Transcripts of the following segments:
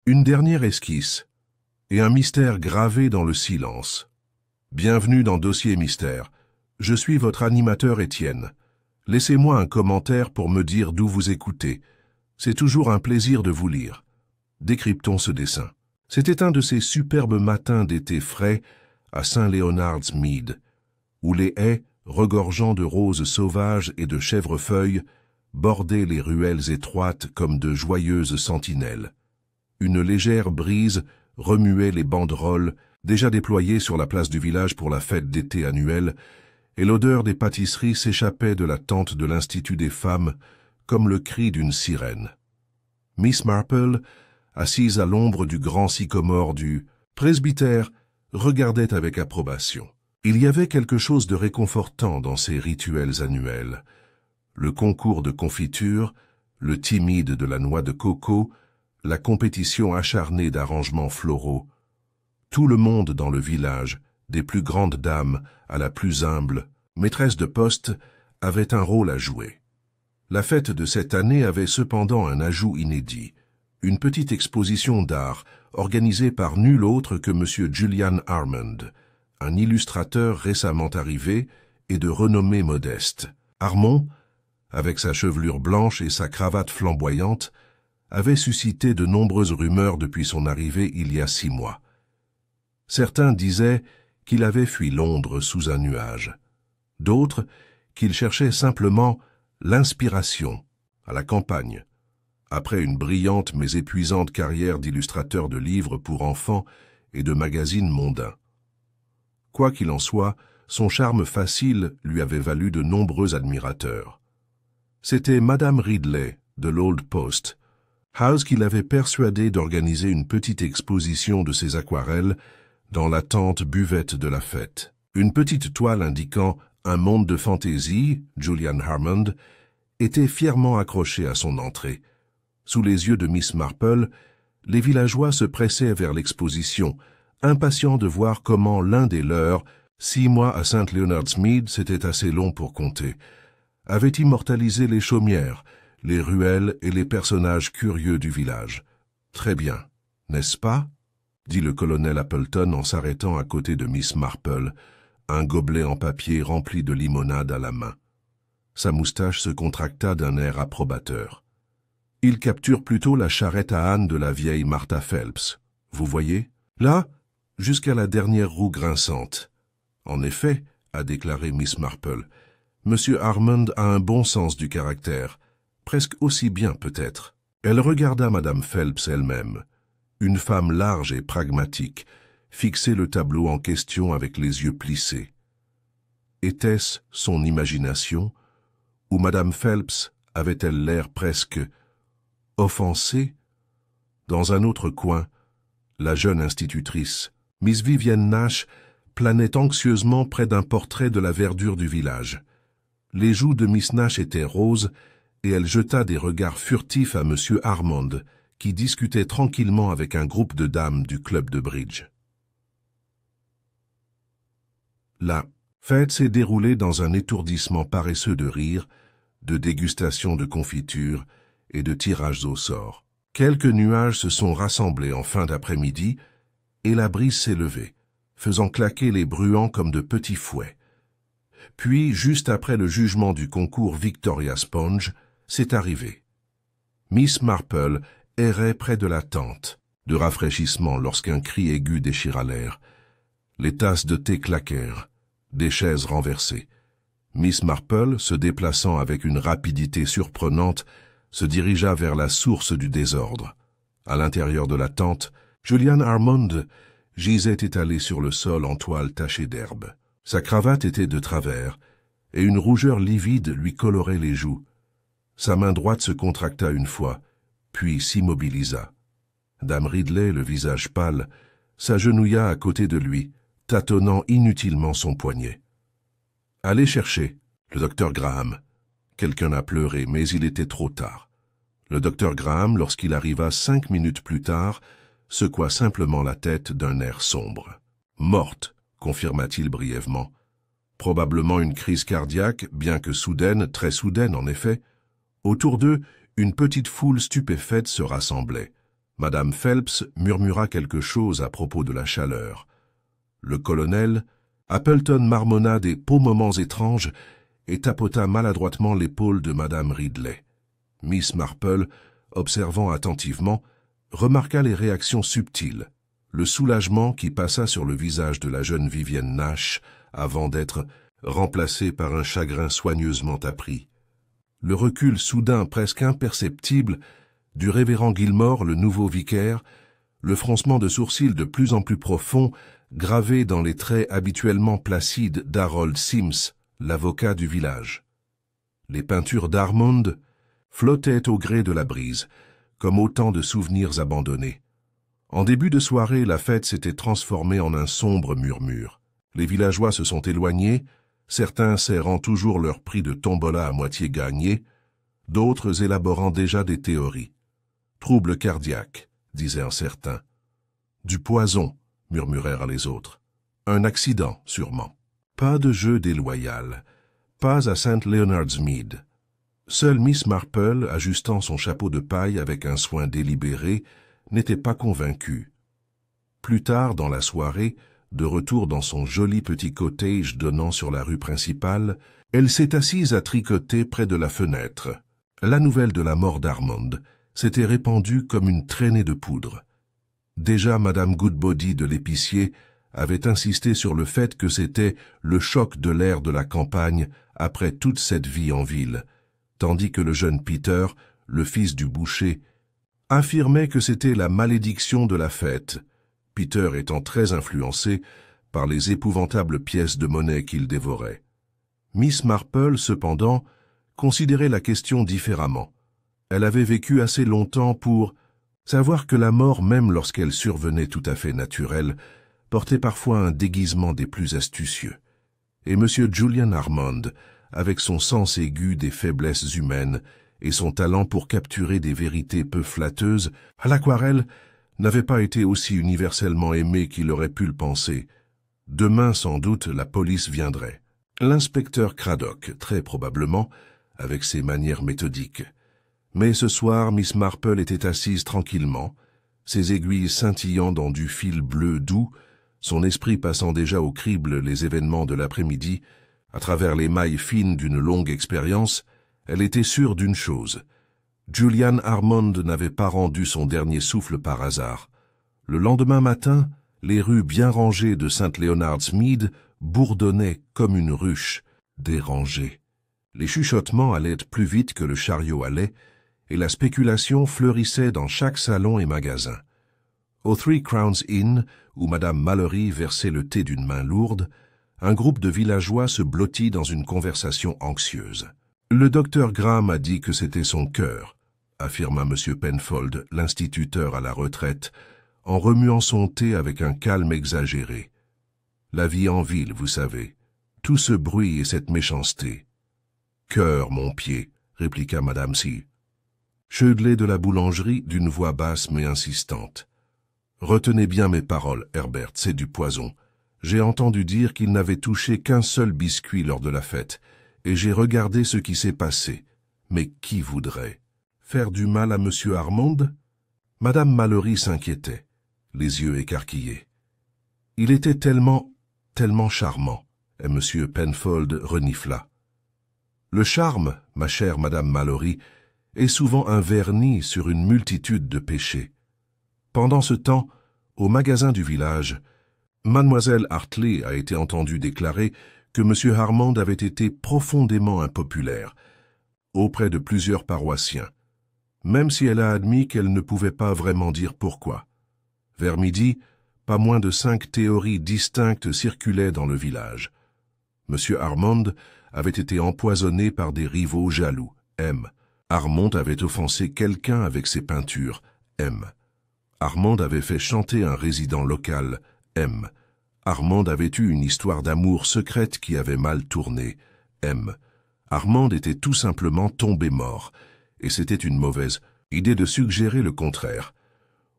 Une dernière esquisse, et un mystère gravé dans le silence. Bienvenue dans Dossier Mystère. Je suis votre animateur Étienne. Laissez-moi un commentaire pour me dire d'où vous écoutez. C'est toujours un plaisir de vous lire. Décryptons ce dessin. C'était un de ces superbes matins d'été frais à St. Leonard's Mead, où les haies, regorgeant de roses sauvages et de chèvrefeuilles, bordaient les ruelles étroites comme de joyeuses sentinelles. Une légère brise remuait les banderoles déjà déployées sur la place du village pour la fête d'été annuelle, et l'odeur des pâtisseries s'échappait de la tente de l'Institut des femmes comme le cri d'une sirène. Miss Marple, assise à l'ombre du grand sycomore du presbytère, regardait avec approbation. Il y avait quelque chose de réconfortant dans ces rituels annuels. Le concours de confiture, le timide de la noix de coco, la compétition acharnée d'arrangements floraux. Tout le monde dans le village, des plus grandes dames à la plus humble, maîtresse de poste, avait un rôle à jouer. La fête de cette année avait cependant un ajout inédit, une petite exposition d'art organisée par nul autre que M. Julian Harmond, un illustrateur récemment arrivé et de renommée modeste. Harmond, avec sa chevelure blanche et sa cravate flamboyante, avait suscité de nombreuses rumeurs depuis son arrivée il y a 6 mois. Certains disaient qu'il avait fui Londres sous un nuage. D'autres, qu'il cherchait simplement l'inspiration à la campagne, après une brillante mais épuisante carrière d'illustrateur de livres pour enfants et de magazines mondains. Quoi qu'il en soit, son charme facile lui avait valu de nombreux admirateurs. C'était Madame Ridley, de l'Old Post, House qui l'avait persuadé d'organiser une petite exposition de ses aquarelles dans la tente buvette de la fête. Une petite toile indiquant un monde de fantaisie, Julian Harmond, était fièrement accrochée à son entrée. Sous les yeux de Miss Marple, les villageois se pressaient vers l'exposition, impatients de voir comment l'un des leurs, 6 mois à St. Leonard's Mead, c'était assez long pour compter, avait immortalisé les chaumières, les ruelles et les personnages curieux du village. Très bien, n'est-ce pas? Dit le colonel Appleton en s'arrêtant à côté de Miss Marple, un gobelet en papier rempli de limonade à la main. Sa moustache se contracta d'un air approbateur. Il capture plutôt la charrette à âne de la vieille Martha Phelps. Vous voyez? Là, jusqu'à la dernière roue grinçante. En effet, a déclaré Miss Marple, Monsieur Harmond a un bon sens du caractère, presque aussi bien peut-être. Elle regarda Madame Phelps elle-même, une femme large et pragmatique, fixer le tableau en question avec les yeux plissés. Était-ce son imagination, ou Madame Phelps avait-elle l'air presque offensée? Dans un autre coin, la jeune institutrice, Miss Vivienne Nash, planait anxieusement près d'un portrait de la verdure du village. Les joues de Miss Nash étaient roses, et elle jeta des regards furtifs à M. Harmond, qui discutait tranquillement avec un groupe de dames du club de bridge. La fête s'est déroulée dans un étourdissement paresseux de rire, de dégustation de confitures et de tirages au sort. Quelques nuages se sont rassemblés en fin d'après-midi, et la brise s'est levée, faisant claquer les bruants comme de petits fouets. Puis, juste après le jugement du concours Victoria Sponge, c'est arrivé. Miss Marple errait près de la tente, de rafraîchissement lorsqu'un cri aigu déchira l'air. Les tasses de thé claquèrent, des chaises renversées. Miss Marple, se déplaçant avec une rapidité surprenante, se dirigea vers la source du désordre. À l'intérieur de la tente, Julian Harmond gisait étalé sur le sol en toile tachée d'herbe. Sa cravate était de travers, et une rougeur livide lui colorait les joues. Sa main droite se contracta une fois, puis s'immobilisa. Dame Ridley, le visage pâle, s'agenouilla à côté de lui, tâtonnant inutilement son poignet. « Allez chercher, le docteur Graham. » Quelqu'un a pleuré, mais il était trop tard. Le docteur Graham, lorsqu'il arriva 5 minutes plus tard, secoua simplement la tête d'un air sombre. « Morte », confirma-t-il brièvement. « Probablement une crise cardiaque, bien que soudaine, très soudaine en effet. » Autour d'eux, une petite foule stupéfaite se rassemblait. Madame Phelps murmura quelque chose à propos de la chaleur. Le colonel, Appleton marmonna des beaux moments étranges et tapota maladroitement l'épaule de Madame Ridley. Miss Marple, observant attentivement, remarqua les réactions subtiles, le soulagement qui passa sur le visage de la jeune Vivienne Nash avant d'être remplacé par un chagrin soigneusement appris. Le recul soudain presque imperceptible du révérend Gilmore, le nouveau vicaire, le froncement de sourcils de plus en plus profond gravé dans les traits habituellement placides d'Harold Sims, l'avocat du village. Les peintures d'Armand flottaient au gré de la brise, comme autant de souvenirs abandonnés. En début de soirée, la fête s'était transformée en un sombre murmure. Les villageois se sont éloignés, certains serrant toujours leur prix de tombola à moitié gagné, d'autres élaborant déjà des théories. « Trouble cardiaque », disait un certain. « Du poison », murmurèrent les autres. « Un accident, sûrement. » Pas de jeu déloyal, pas à St. Leonard's Mead. Seule Miss Marple, ajustant son chapeau de paille avec un soin délibéré, n'était pas convaincue. Plus tard dans la soirée, de retour dans son joli petit cottage donnant sur la rue principale, elle s'est assise à tricoter près de la fenêtre. La nouvelle de la mort d'Armand s'était répandue comme une traînée de poudre. Déjà Madame Goodbody de l'épicier avait insisté sur le fait que c'était le choc de l'air de la campagne après toute cette vie en ville, tandis que le jeune Peter, le fils du boucher, affirmait que c'était la malédiction de la fête, Peter étant très influencé par les épouvantables pièces de monnaie qu'il dévorait. Miss Marple, cependant, considérait la question différemment. Elle avait vécu assez longtemps pour savoir que la mort, même lorsqu'elle survenait tout à fait naturelle, portait parfois un déguisement des plus astucieux. Et M. Julian Armand, avec son sens aigu des faiblesses humaines et son talent pour capturer des vérités peu flatteuses, à l'aquarelle, n'avait pas été aussi universellement aimé qu'il aurait pu le penser. Demain, sans doute, la police viendrait. L'inspecteur Craddock, très probablement, avec ses manières méthodiques. Mais ce soir, Miss Marple était assise tranquillement, ses aiguilles scintillant dans du fil bleu doux, son esprit passant déjà au crible les événements de l'après-midi, à travers les mailles fines d'une longue expérience, elle était sûre d'une chose. Julian Armand n'avait pas rendu son dernier souffle par hasard. Le lendemain matin, les rues bien rangées de St. Leonard's Mead bourdonnaient comme une ruche, dérangée. Les chuchotements allaient plus vite que le chariot allait, et la spéculation fleurissait dans chaque salon et magasin. Au Three Crowns Inn, où Madame Mallory versait le thé d'une main lourde, un groupe de villageois se blottit dans une conversation anxieuse. « Le docteur Graham a dit que c'était son cœur », affirma M. Penfold, l'instituteur à la retraite, en remuant son thé avec un calme exagéré. « La vie en ville, vous savez. Tout ce bruit et cette méchanceté. »« Cœur, mon pied, » répliqua Madame C. Chaudelet de la boulangerie, d'une voix basse mais insistante. « Retenez bien mes paroles, Herbert, c'est du poison. J'ai entendu dire qu'il n'avait touché qu'un seul biscuit lors de la fête, et j'ai regardé ce qui s'est passé. Mais qui voudrait faire du mal à Monsieur Armand ?» Madame Mallory s'inquiétait, les yeux écarquillés. « Il était tellement charmant, » et Monsieur Penfold renifla. « Le charme, ma chère Madame Mallory, est souvent un vernis sur une multitude de péchés. Pendant ce temps, au magasin du village, Mademoiselle Hartley a été entendue déclarer que M. Armand avait été profondément impopulaire auprès de plusieurs paroissiens, même si elle a admis qu'elle ne pouvait pas vraiment dire pourquoi. Vers midi, pas moins de 5 théories distinctes circulaient dans le village. M. Armand avait été empoisonné par des rivaux jaloux, M. Armand avait offensé quelqu'un avec ses peintures, M. Armand avait fait chanter un résident local, M. Armand avait eu une histoire d'amour secrète qui avait mal tourné, M. Armand était tout simplement tombé mort, et c'était une mauvaise idée de suggérer le contraire.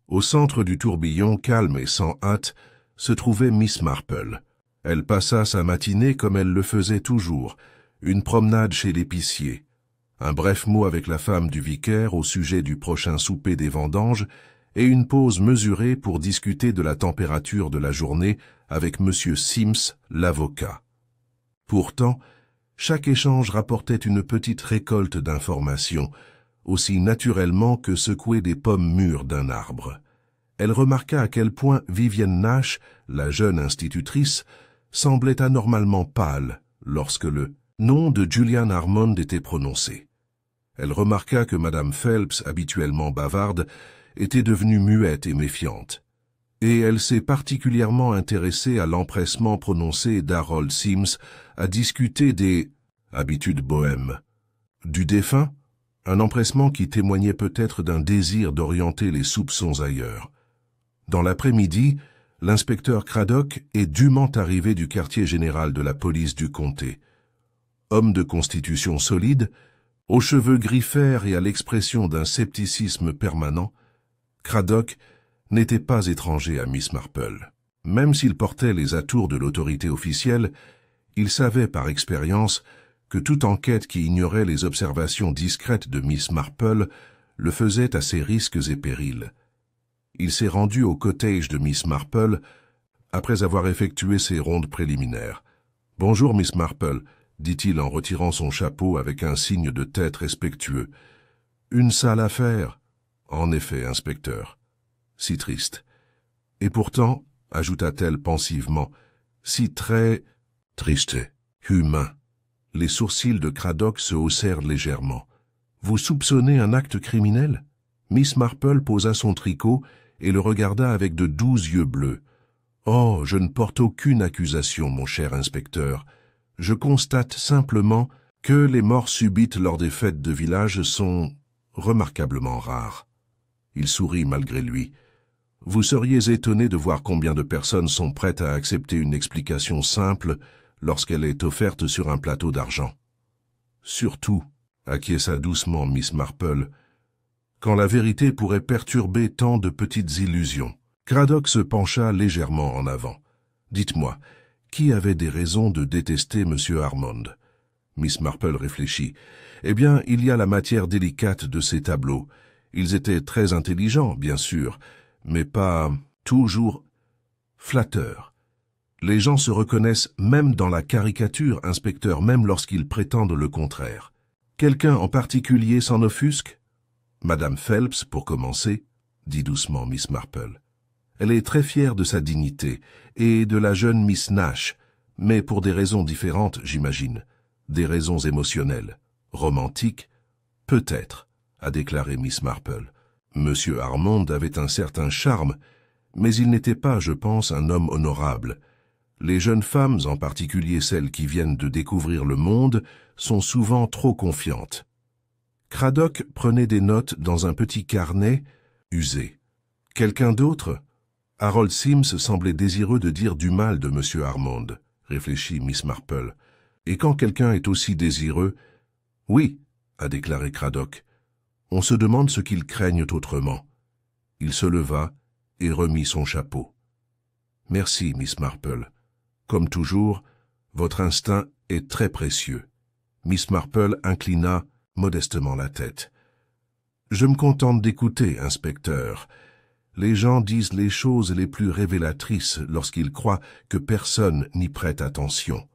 Au centre du tourbillon, calme et sans hâte, se trouvait Miss Marple. Elle passa sa matinée comme elle le faisait toujours, une promenade chez l'épicier, un bref mot avec la femme du vicaire au sujet du prochain souper des vendanges, et une pause mesurée pour discuter de la température de la journée avec M. Sims, l'avocat. Pourtant, chaque échange rapportait une petite récolte d'informations, aussi naturellement que secouer des pommes mûres d'un arbre. Elle remarqua à quel point Vivienne Nash, la jeune institutrice, semblait anormalement pâle lorsque le nom de Julian Armand était prononcé. Elle remarqua que Madame Phelps, habituellement bavarde, était devenue muette et méfiante. Et elle s'est particulièrement intéressée à l'empressement prononcé d'Harold Sims à discuter des habitudes bohèmes du défunt, un empressement qui témoignait peut-être d'un désir d'orienter les soupçons ailleurs. Dans l'après-midi, l'inspecteur Craddock est dûment arrivé du quartier général de la police du comté. Homme de constitution solide, aux cheveux griffèrent et à l'expression d'un scepticisme permanent, Craddock n'était pas étranger à Miss Marple. Même s'il portait les atours de l'autorité officielle, il savait par expérience que toute enquête qui ignorait les observations discrètes de Miss Marple le faisait à ses risques et périls. Il s'est rendu au cottage de Miss Marple après avoir effectué ses rondes préliminaires. « Bonjour, Miss Marple », dit-il en retirant son chapeau avec un signe de tête respectueux. « Une sale affaire. » « En effet, inspecteur. Si triste. Et pourtant, ajouta-t-elle pensivement, si très triste, humain. » Les sourcils de Craddock se haussèrent légèrement. « Vous soupçonnez un acte criminel ?» Miss Marple posa son tricot et le regarda avec de doux yeux bleus. « Oh, je ne porte aucune accusation, mon cher inspecteur. Je constate simplement que les morts subites lors des fêtes de village sont remarquablement rares. » Il sourit malgré lui. « Vous seriez étonné de voir combien de personnes sont prêtes à accepter une explication simple lorsqu'elle est offerte sur un plateau d'argent. »« Surtout, » acquiesça doucement Miss Marple, « quand la vérité pourrait perturber tant de petites illusions. » Craddock se pencha légèrement en avant. « Dites-moi, qui avait des raisons de détester M. Armand ?» Miss Marple réfléchit. « Eh bien, il y a la matière délicate de ces tableaux. Ils étaient très intelligents, bien sûr, mais pas toujours flatteurs. Les gens se reconnaissent même dans la caricature, inspecteur, même lorsqu'ils prétendent le contraire. Quelqu'un en particulier s'en offusque ? Madame Phelps, pour commencer, dit doucement Miss Marple. Elle est très fière de sa dignité, et de la jeune Miss Nash, mais pour des raisons différentes, j'imagine. Des raisons émotionnelles. Romantiques ? Peut-être, a déclaré Miss Marple. Monsieur Armand avait un certain charme, mais il n'était pas, je pense, un homme honorable. Les jeunes femmes, en particulier celles qui viennent de découvrir le monde, sont souvent trop confiantes. Craddock prenait des notes dans un petit carnet usé. Quelqu'un d'autre ? Harold Sims semblait désireux de dire du mal de M. Armand, réfléchit Miss Marple. Et quand quelqu'un est aussi désireux... Oui, a déclaré Craddock. On se demande ce qu'ils craignent autrement. Il se leva et remit son chapeau. Merci, Miss Marple. Comme toujours, votre instinct est très précieux. Miss Marple inclina modestement la tête. Je me contente d'écouter, inspecteur. Les gens disent les choses les plus révélatrices lorsqu'ils croient que personne n'y prête attention.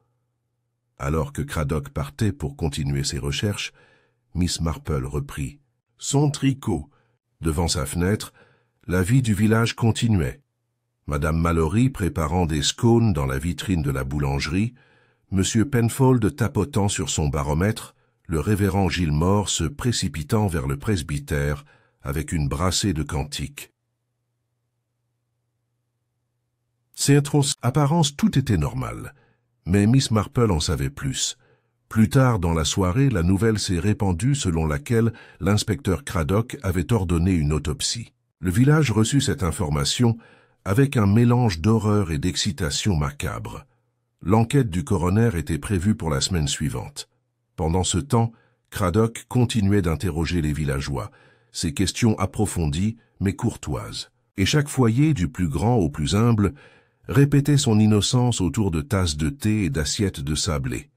Alors que Craddock partait pour continuer ses recherches, Miss Marple reprit. Son tricot. Devant sa fenêtre, la vie du village continuait. Madame Mallory préparant des scones dans la vitrine de la boulangerie, Monsieur Penfold tapotant sur son baromètre, le révérend Gilmore se précipitant vers le presbytère avec une brassée de cantiques. C'est apparence, tout était normal, mais Miss Marple en savait plus. Plus tard dans la soirée, la nouvelle s'est répandue selon laquelle l'inspecteur Craddock avait ordonné une autopsie. Le village reçut cette information avec un mélange d'horreur et d'excitation macabre. L'enquête du coroner était prévue pour la semaine suivante. Pendant ce temps, Craddock continuait d'interroger les villageois, ses questions approfondies mais courtoises. Et chaque foyer, du plus grand au plus humble, répétait son innocence autour de tasses de thé et d'assiettes de sablé.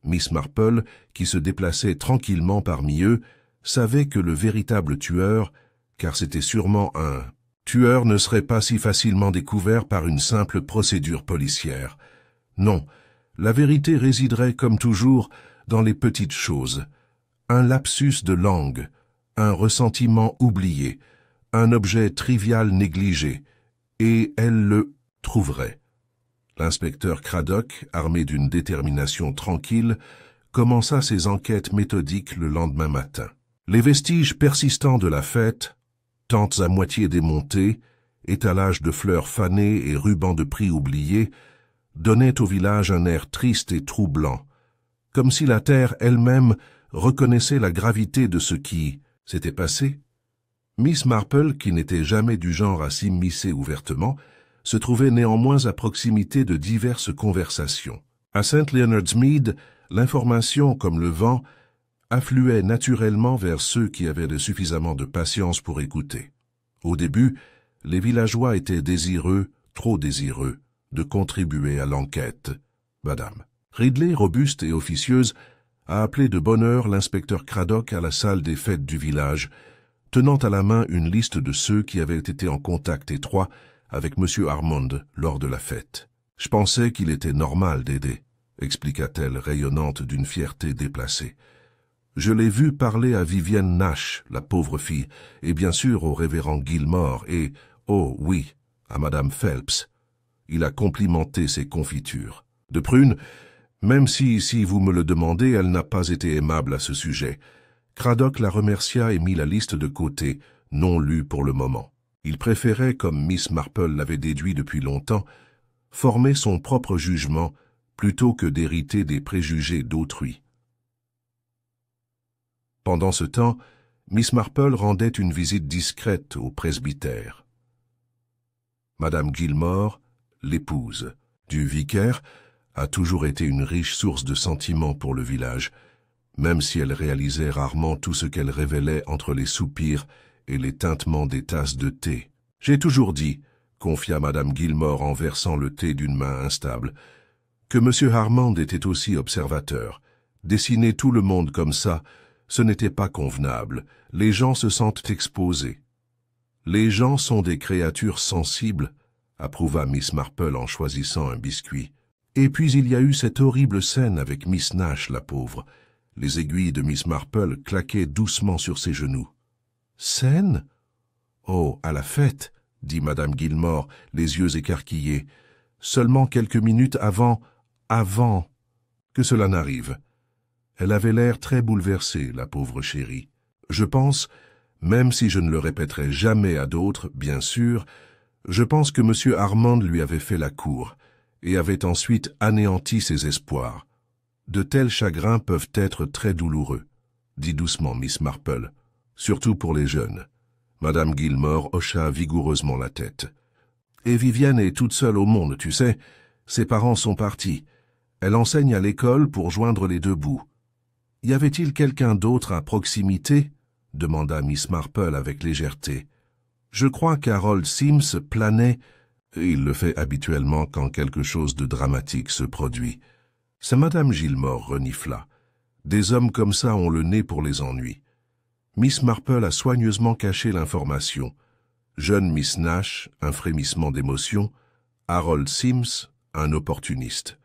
Miss Marple, qui se déplaçait tranquillement parmi eux, savait que le véritable tueur, car c'était sûrement un tueur ne serait pas si facilement découvert par une simple procédure policière. Non, la vérité résiderait comme toujours dans les petites choses. Un lapsus de langue, un ressentiment oublié, un objet trivial négligé, et elle le trouverait. L'inspecteur Craddock, armé d'une détermination tranquille, commença ses enquêtes méthodiques le lendemain matin. Les vestiges persistants de la fête, tentes à moitié démontées, étalages de fleurs fanées et rubans de prix oubliés, donnaient au village un air triste et troublant, comme si la terre elle-même reconnaissait la gravité de ce qui s'était passé. Miss Marple, qui n'était jamais du genre à s'immiscer ouvertement, se trouvait néanmoins à proximité de diverses conversations. À St. Leonard's Mead, l'information, comme le vent, affluait naturellement vers ceux qui avaient suffisamment de patience pour écouter. Au début, les villageois étaient désireux, trop désireux, de contribuer à l'enquête. Madame Ridley, robuste et officieuse, a appelé de bonne heure l'inspecteur Craddock à la salle des fêtes du village, tenant à la main une liste de ceux qui avaient été en contact étroit avec M. Armand lors de la fête. « Je pensais qu'il était normal d'aider », expliqua-t-elle, rayonnante d'une fierté déplacée. « Je l'ai vu parler à Vivienne Nash, la pauvre fille, et bien sûr au révérend Gilmore, et, oh oui, à Madame Phelps. Il a complimenté ses confitures. De Prune, même si vous me le demandez, elle n'a pas été aimable à ce sujet. » Craddock la remercia et mit la liste de côté, non lue pour le moment. Il préférait, comme Miss Marple l'avait déduit depuis longtemps, former son propre jugement plutôt que d'hériter des préjugés d'autrui. Pendant ce temps, Miss Marple rendait une visite discrète au presbytère. Madame Gilmore, l'épouse du vicaire, a toujours été une riche source de sentiments pour le village, même si elle réalisait rarement tout ce qu'elle révélait entre les soupirs et les tintements des tasses de thé. « J'ai toujours dit, » confia Madame Gilmore en versant le thé d'une main instable, « que M. Armand était aussi observateur. Dessiner tout le monde comme ça, ce n'était pas convenable. Les gens se sentent exposés. »« Les gens sont des créatures sensibles, » approuva Miss Marple en choisissant un biscuit. « Et puis il y a eu cette horrible scène avec Miss Nash, la pauvre. » Les aiguilles de Miss Marple claquaient doucement sur ses genoux. « Scène ? Oh, à la fête, » dit Madame Gilmore, les yeux écarquillés. « Seulement quelques minutes avant que cela n'arrive. » Elle avait l'air très bouleversée, la pauvre chérie. Je pense, même si je ne le répéterai jamais à d'autres, bien sûr, je pense que M. Armand lui avait fait la cour et avait ensuite anéanti ses espoirs. De tels chagrins peuvent être très douloureux, dit doucement Miss Marple, surtout pour les jeunes. Madame Gilmore hocha vigoureusement la tête. Et Vivienne est toute seule au monde, tu sais. Ses parents sont partis. Elle enseigne à l'école pour joindre les deux bouts. Y avait-il quelqu'un d'autre à proximité ? Demanda Miss Marple avec légèreté. Je crois qu'Harold Sims planait. Il le fait habituellement quand quelque chose de dramatique se produit. C'est Madame Gilmore renifla. Des hommes comme ça ont le nez pour les ennuis. Miss Marple a soigneusement caché l'information. Jeune Miss Nash, un frémissement d'émotion. Harold Sims, un opportuniste.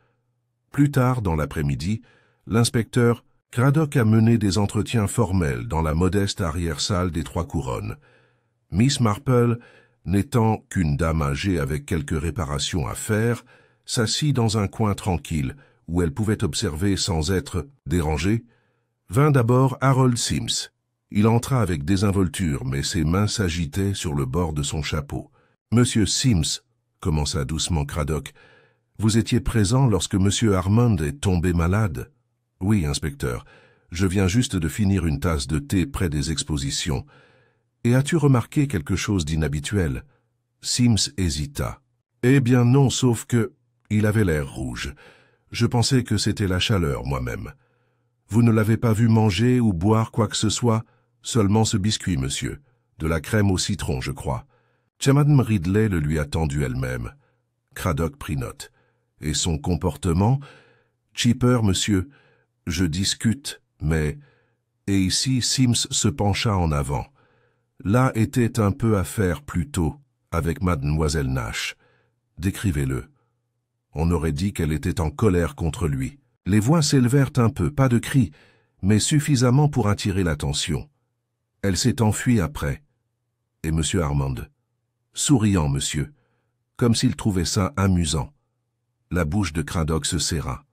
Plus tard, dans l'après-midi, l'inspecteur Craddock a mené des entretiens formels dans la modeste arrière-salle des Trois Couronnes. Miss Marple, n'étant qu'une dame âgée avec quelques réparations à faire, s'assit dans un coin tranquille, où elle pouvait observer sans être dérangée, vint d'abord Harold Sims. Il entra avec désinvolture, mais ses mains s'agitaient sur le bord de son chapeau. « Monsieur Sims, » commença doucement Craddock, « vous étiez présent lorsque Monsieur Armand est tombé malade ?»« Oui, inspecteur. Je viens juste de finir une tasse de thé près des expositions. Et as-tu remarqué quelque chose d'inhabituel ?» Sims hésita. « Eh bien non, sauf que... » Il avait l'air rouge. Je pensais que c'était la chaleur, moi-même. Vous ne l'avez pas vu manger ou boire quoi que ce soit? Seulement ce biscuit, monsieur. De la crème au citron, je crois. Madame Ridley le lui a tendu elle-même. Craddock prit note. Et son comportement? Cheaper, monsieur. Je discute, mais... Et ici, Sims se pencha en avant. Là était un peu à faire plus tôt. avec mademoiselle Nash. Décrivez-le. On aurait dit qu'elle était en colère contre lui. Les voix s'élevèrent un peu, pas de cris, mais suffisamment pour attirer l'attention. Elle s'est enfuie après. Et M. Armand? Souriant, monsieur, comme s'il trouvait ça amusant. La bouche de Craddock se serra.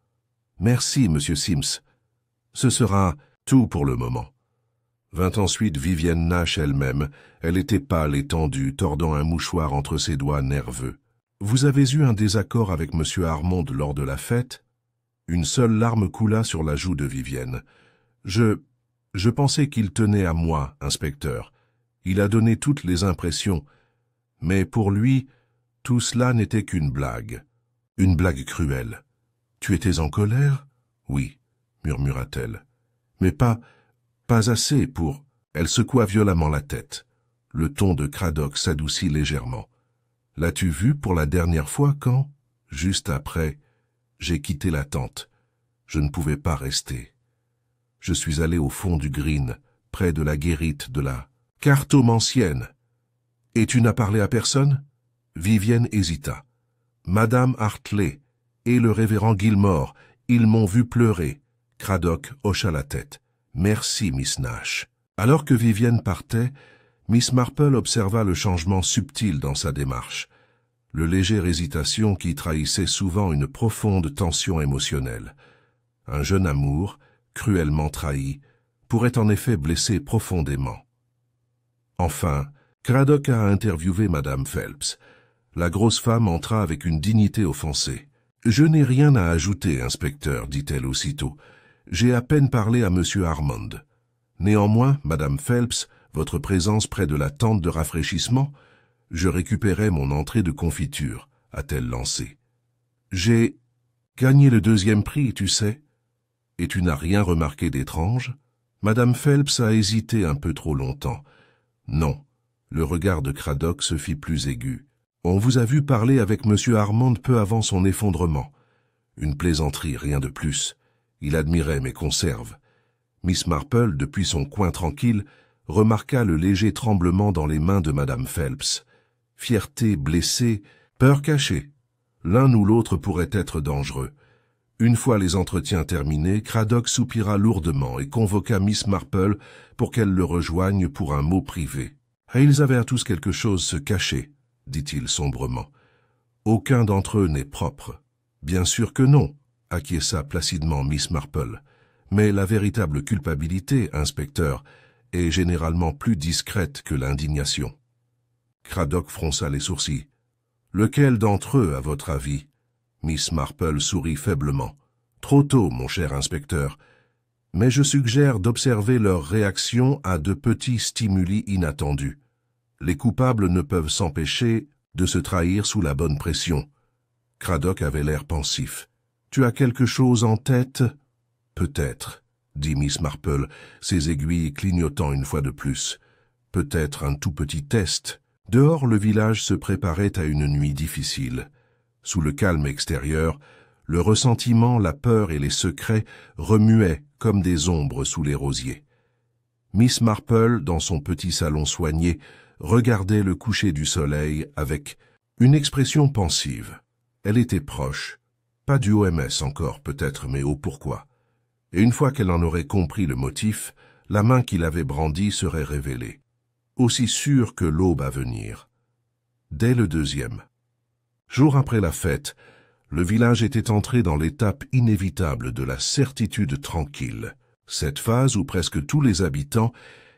Merci, monsieur Sims. Ce sera tout pour le moment. Vint ensuite Vivienne Nash elle-même. Elle était pâle et tendue, tordant un mouchoir entre ses doigts nerveux. Vous avez eu un désaccord avec M. Armand lors de la fête? Une seule larme coula sur la joue de Vivienne. Je pensais qu'il tenait à moi, inspecteur. Il a donné toutes les impressions. Mais pour lui, tout cela n'était qu'une blague. Une blague cruelle. Tu étais en colère? Oui, murmura-t-elle. Mais pas assez pour... Elle secoua violemment la tête. Le ton de Craddock s'adoucit légèrement. L'as-tu vu pour la dernière fois quand? Juste après, j'ai quitté la tente. Je ne pouvais pas rester. Je suis allé au fond du green, près de la guérite de la cartomancienne. Et tu n'as parlé à personne? Vivienne hésita. Madame Hartley et le révérend Gilmore, ils m'ont vu pleurer. Craddock hocha la tête. Merci, Miss Nash. Alors que Vivienne partait, Miss Marple observa le changement subtil dans sa démarche, le légère hésitation qui trahissait souvent une profonde tension émotionnelle. Un jeune amour, cruellement trahi, pourrait en effet blesser profondément. Enfin, Craddock a interviewé Madame Phelps. La grosse femme entra avec une dignité offensée. « Je n'ai rien à ajouter, inspecteur, dit-elle aussitôt. J'ai à peine parlé à M. Armand. Néanmoins, Madame Phelps, votre présence près de la tente de rafraîchissement, je récupérais mon entrée de confiture, a-t-elle lancé. J'ai gagné le 2e prix, tu sais. Et tu n'as rien remarqué d'étrange? Madame Phelps a hésité un peu trop longtemps. Non, le regard de Craddock se fit plus aigu. On vous a vu parler avec M. Armand peu avant son effondrement. Une plaisanterie, rien de plus. Il admirait mes conserves. Miss Marple, depuis son coin tranquille, remarqua le léger tremblement dans les mains de Madame Phelps. Fierté blessée, peur cachée. L'un ou l'autre pourrait être dangereux. Une fois les entretiens terminés, Craddock soupira lourdement et convoqua Miss Marple pour qu'elle le rejoigne pour un mot privé. « Et ils avaient à tous quelque chose se cacher, » dit-il sombrement. « Aucun d'entre eux n'est propre. »« Bien sûr que non, » acquiesça placidement Miss Marple. « Mais la véritable culpabilité, inspecteur, est généralement plus discrète que l'indignation. » Craddock fronça les sourcils. « Lequel d'entre eux, à votre avis ?» Miss Marple sourit faiblement. « Trop tôt, mon cher inspecteur. Mais je suggère d'observer leur réaction à de petits stimuli inattendus. Les coupables ne peuvent s'empêcher de se trahir sous la bonne pression. » Craddock avait l'air pensif. « Tu as quelque chose en tête ?»« Peut-être, » dit Miss Marple, ses aiguilles clignotant une fois de plus. « Peut-être un tout petit test. » Dehors, le village se préparait à une nuit difficile. Sous le calme extérieur, le ressentiment, la peur et les secrets remuaient comme des ombres sous les rosiers. Miss Marple, dans son petit salon soigné, regardait le coucher du soleil avec une expression pensive. Elle était proche, pas du OMS encore peut-être, mais au pourquoi. Et une fois qu'elle en aurait compris le motif, la main qu'il avait brandie serait révélée. Aussi sûre que l'aube à venir. Dès le 2e. Jour après la fête, le village était entré dans l'étape inévitable de la certitude tranquille. Cette phase où presque tous les habitants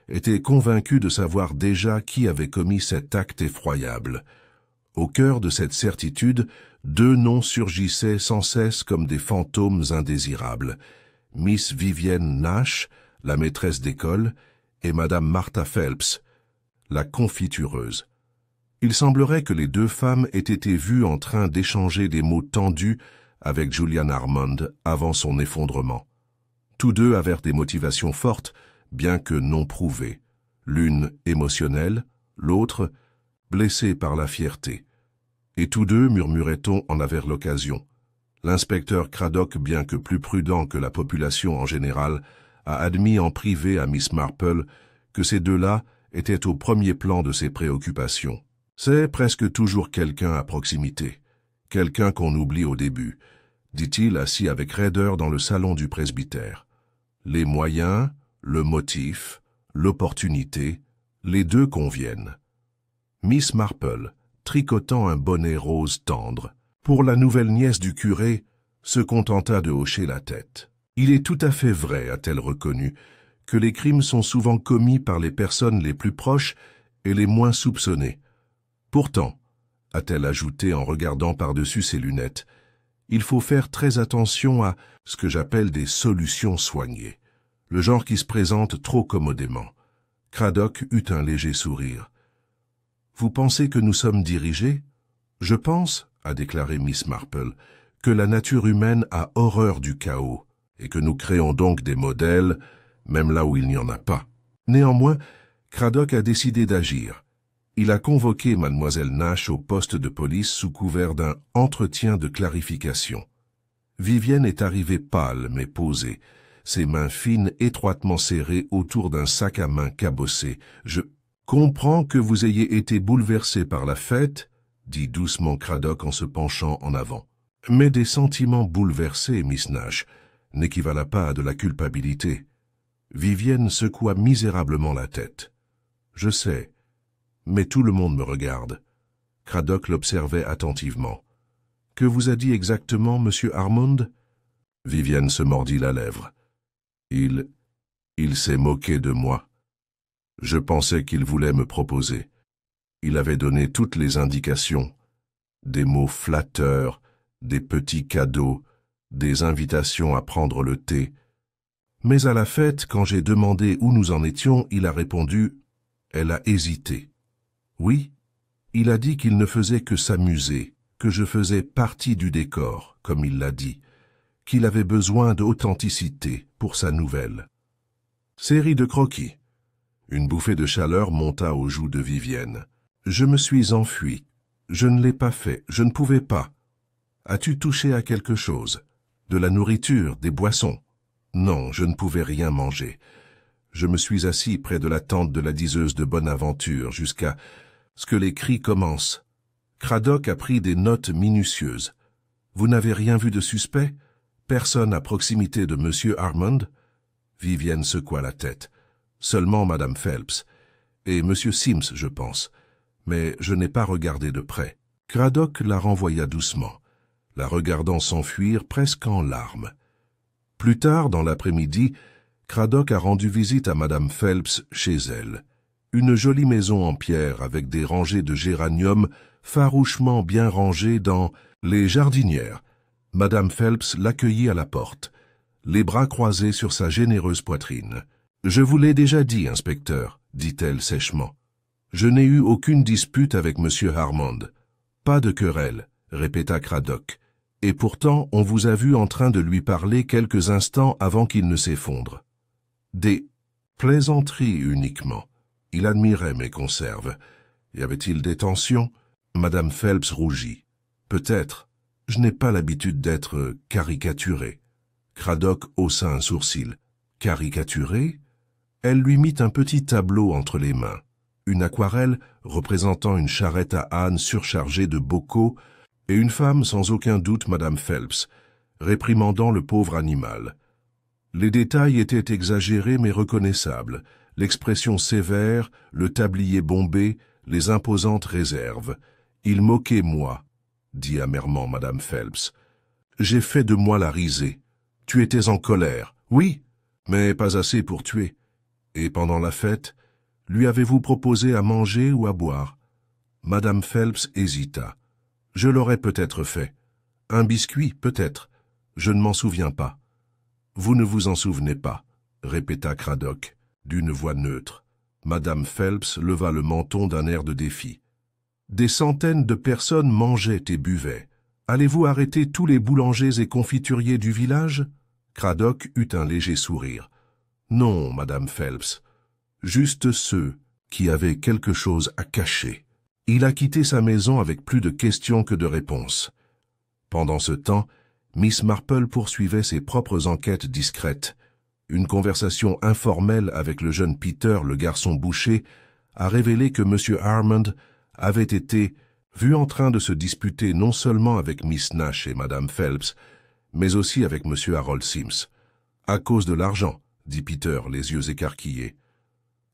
étaient convaincus de savoir déjà qui avait commis cet acte effroyable. Au cœur de cette certitude, 2 noms surgissaient sans cesse comme des fantômes indésirables. Miss Vivienne Nash, la maîtresse d'école, et Madame Martha Phelps, la confitureuse. Il semblerait que les 2 femmes aient été vues en train d'échanger des mots tendus avec Julian Armand avant son effondrement. Tous 2 avaient des motivations fortes, bien que non prouvées. L'une émotionnelle, l'autre blessée par la fierté. Et tous 2, murmurait-on, en avaient l'occasion. L'inspecteur Craddock, bien que plus prudent que la population en général, a admis en privé à Miss Marple que ces 2-là étaient au premier plan de ses préoccupations. C'est presque toujours quelqu'un à proximité, quelqu'un qu'on oublie au début, dit-il assis avec raideur dans le salon du presbytère. Les moyens, le motif, l'opportunité, les deux conviennent. Miss Marple, tricotant un bonnet rose tendre, pour la nouvelle nièce du curé, se contenta de hocher la tête. Il est tout à fait vrai, a-t-elle reconnu, que les crimes sont souvent commis par les personnes les plus proches et les moins soupçonnées. Pourtant, a-t-elle ajouté en regardant par-dessus ses lunettes, il faut faire très attention à ce que j'appelle des solutions soignées, le genre qui se présente trop commodément. Craddock eut un léger sourire. « Vous pensez que nous sommes dirigés ? Je pense, a déclaré Miss Marple, que la nature humaine a horreur du chaos, et que nous créons donc des modèles, même là où il n'y en a pas. Néanmoins, Craddock a décidé d'agir. Il a convoqué mademoiselle Nash au poste de police sous couvert d'un entretien de clarification. Vivienne est arrivée pâle mais posée, ses mains fines étroitement serrées autour d'un sac à main cabossé. « Je comprends que vous ayez été bouleversé par la fête, » dit doucement Craddock en se penchant en avant. « Mais des sentiments bouleversés, Miss Nash, n'équivalent pas à de la culpabilité. » Vivienne secoua misérablement la tête. « Je sais, mais tout le monde me regarde. » Craddock l'observait attentivement. « Que vous a dit exactement, Monsieur Armand ?» Vivienne se mordit la lèvre. « Il s'est moqué de moi. Je pensais qu'il voulait me proposer. Il avait donné toutes les indications. Des mots flatteurs, des petits cadeaux, des invitations à prendre le thé. Mais à la fête, quand j'ai demandé où nous en étions, il a répondu « Elle a hésité. » Oui, il a dit qu'il ne faisait que s'amuser, que je faisais partie du décor, comme il l'a dit, qu'il avait besoin d'authenticité pour sa nouvelle. Série de croquis. Une bouffée de chaleur monta aux joues de Vivienne. Je me suis enfui. Je ne l'ai pas fait, je ne pouvais pas. As-tu touché à quelque chose? De la nourriture, des boissons? Non, je ne pouvais rien manger. Je me suis assis près de la tente de la diseuse de Bonaventure jusqu'à ce que les cris commencent. Craddock a pris des notes minutieuses. Vous n'avez rien vu de suspect? Personne à proximité de Monsieur Armand? Vivienne secoua la tête. Seulement Madame Phelps. Et Monsieur Sims, je pense. Mais je n'ai pas regardé de près. Craddock la renvoya doucement, la regardant s'enfuir presque en larmes. Plus tard, dans l'après-midi, Craddock a rendu visite à Madame Phelps chez elle. Une jolie maison en pierre avec des rangées de géraniums farouchement bien rangées dans les jardinières. Madame Phelps l'accueillit à la porte, les bras croisés sur sa généreuse poitrine. « Je vous l'ai déjà dit, inspecteur, » dit-elle sèchement. « Je n'ai eu aucune dispute avec Monsieur Armand. Pas de querelle, » répéta Craddock. « Et pourtant, on vous a vu en train de lui parler quelques instants avant qu'il ne s'effondre. » Des plaisanteries uniquement. Il admirait mes conserves. Y avait-il des tensions? Madame Phelps rougit. Peut-être. Je n'ai pas l'habitude d'être caricaturé. Craddock haussa un sourcil. Caricaturé? Elle lui mit un petit tableau entre les mains. Une aquarelle représentant une charrette à âne surchargée de bocaux et une femme sans aucun doute Madame Phelps, réprimandant le pauvre animal. Les détails étaient exagérés mais reconnaissables, l'expression sévère, le tablier bombé, les imposantes réserves. « Il moquait moi », dit amèrement Madame Phelps. « J'ai fait de moi la risée. Tu étais en colère, oui, mais pas assez pour tuer. Et pendant la fête, lui avez-vous proposé à manger ou à boire ?» Madame Phelps hésita. « Je l'aurais peut-être fait. Un biscuit, peut-être. Je ne m'en souviens pas. »« Vous ne vous en souvenez pas, » répéta Craddock, d'une voix neutre. Madame Phelps leva le menton d'un air de défi. « Des centaines de personnes mangeaient et buvaient. Allez-vous arrêter tous les boulangers et confituriers du village ?» Craddock eut un léger sourire. « Non, Madame Phelps. Juste ceux qui avaient quelque chose à cacher. » Il a quitté sa maison avec plus de questions que de réponses. Pendant ce temps, Miss Marple poursuivait ses propres enquêtes discrètes. Une conversation informelle avec le jeune Peter, le garçon boucher, a révélé que M. Armand avait été vu en train de se disputer non seulement avec Miss Nash et Madame Phelps, mais aussi avec M. Harold Sims. « À cause de l'argent », dit Peter, les yeux écarquillés.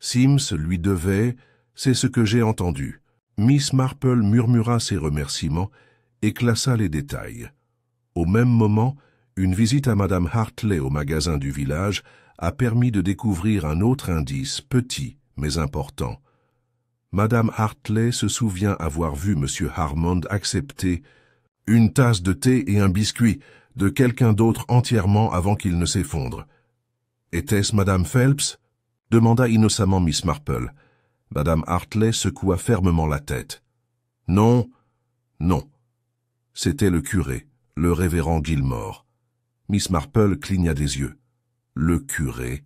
Sims lui devait, c'est ce que j'ai entendu. Miss Marple murmura ses remerciements et classa les détails. Au même moment, une visite à Madame Hartley au magasin du village a permis de découvrir un autre indice, petit mais important. Madame Hartley se souvient avoir vu M. Harmond accepter une tasse de thé et un biscuit de quelqu'un d'autre entièrement avant qu'il ne s'effondre. « Était-ce Madame Phelps ?» demanda innocemment Miss Marple. Madame Hartley secoua fermement la tête. « Non, non. C'était le curé, le révérend Gilmore. » Miss Marple cligna des yeux. « Le curé ?»«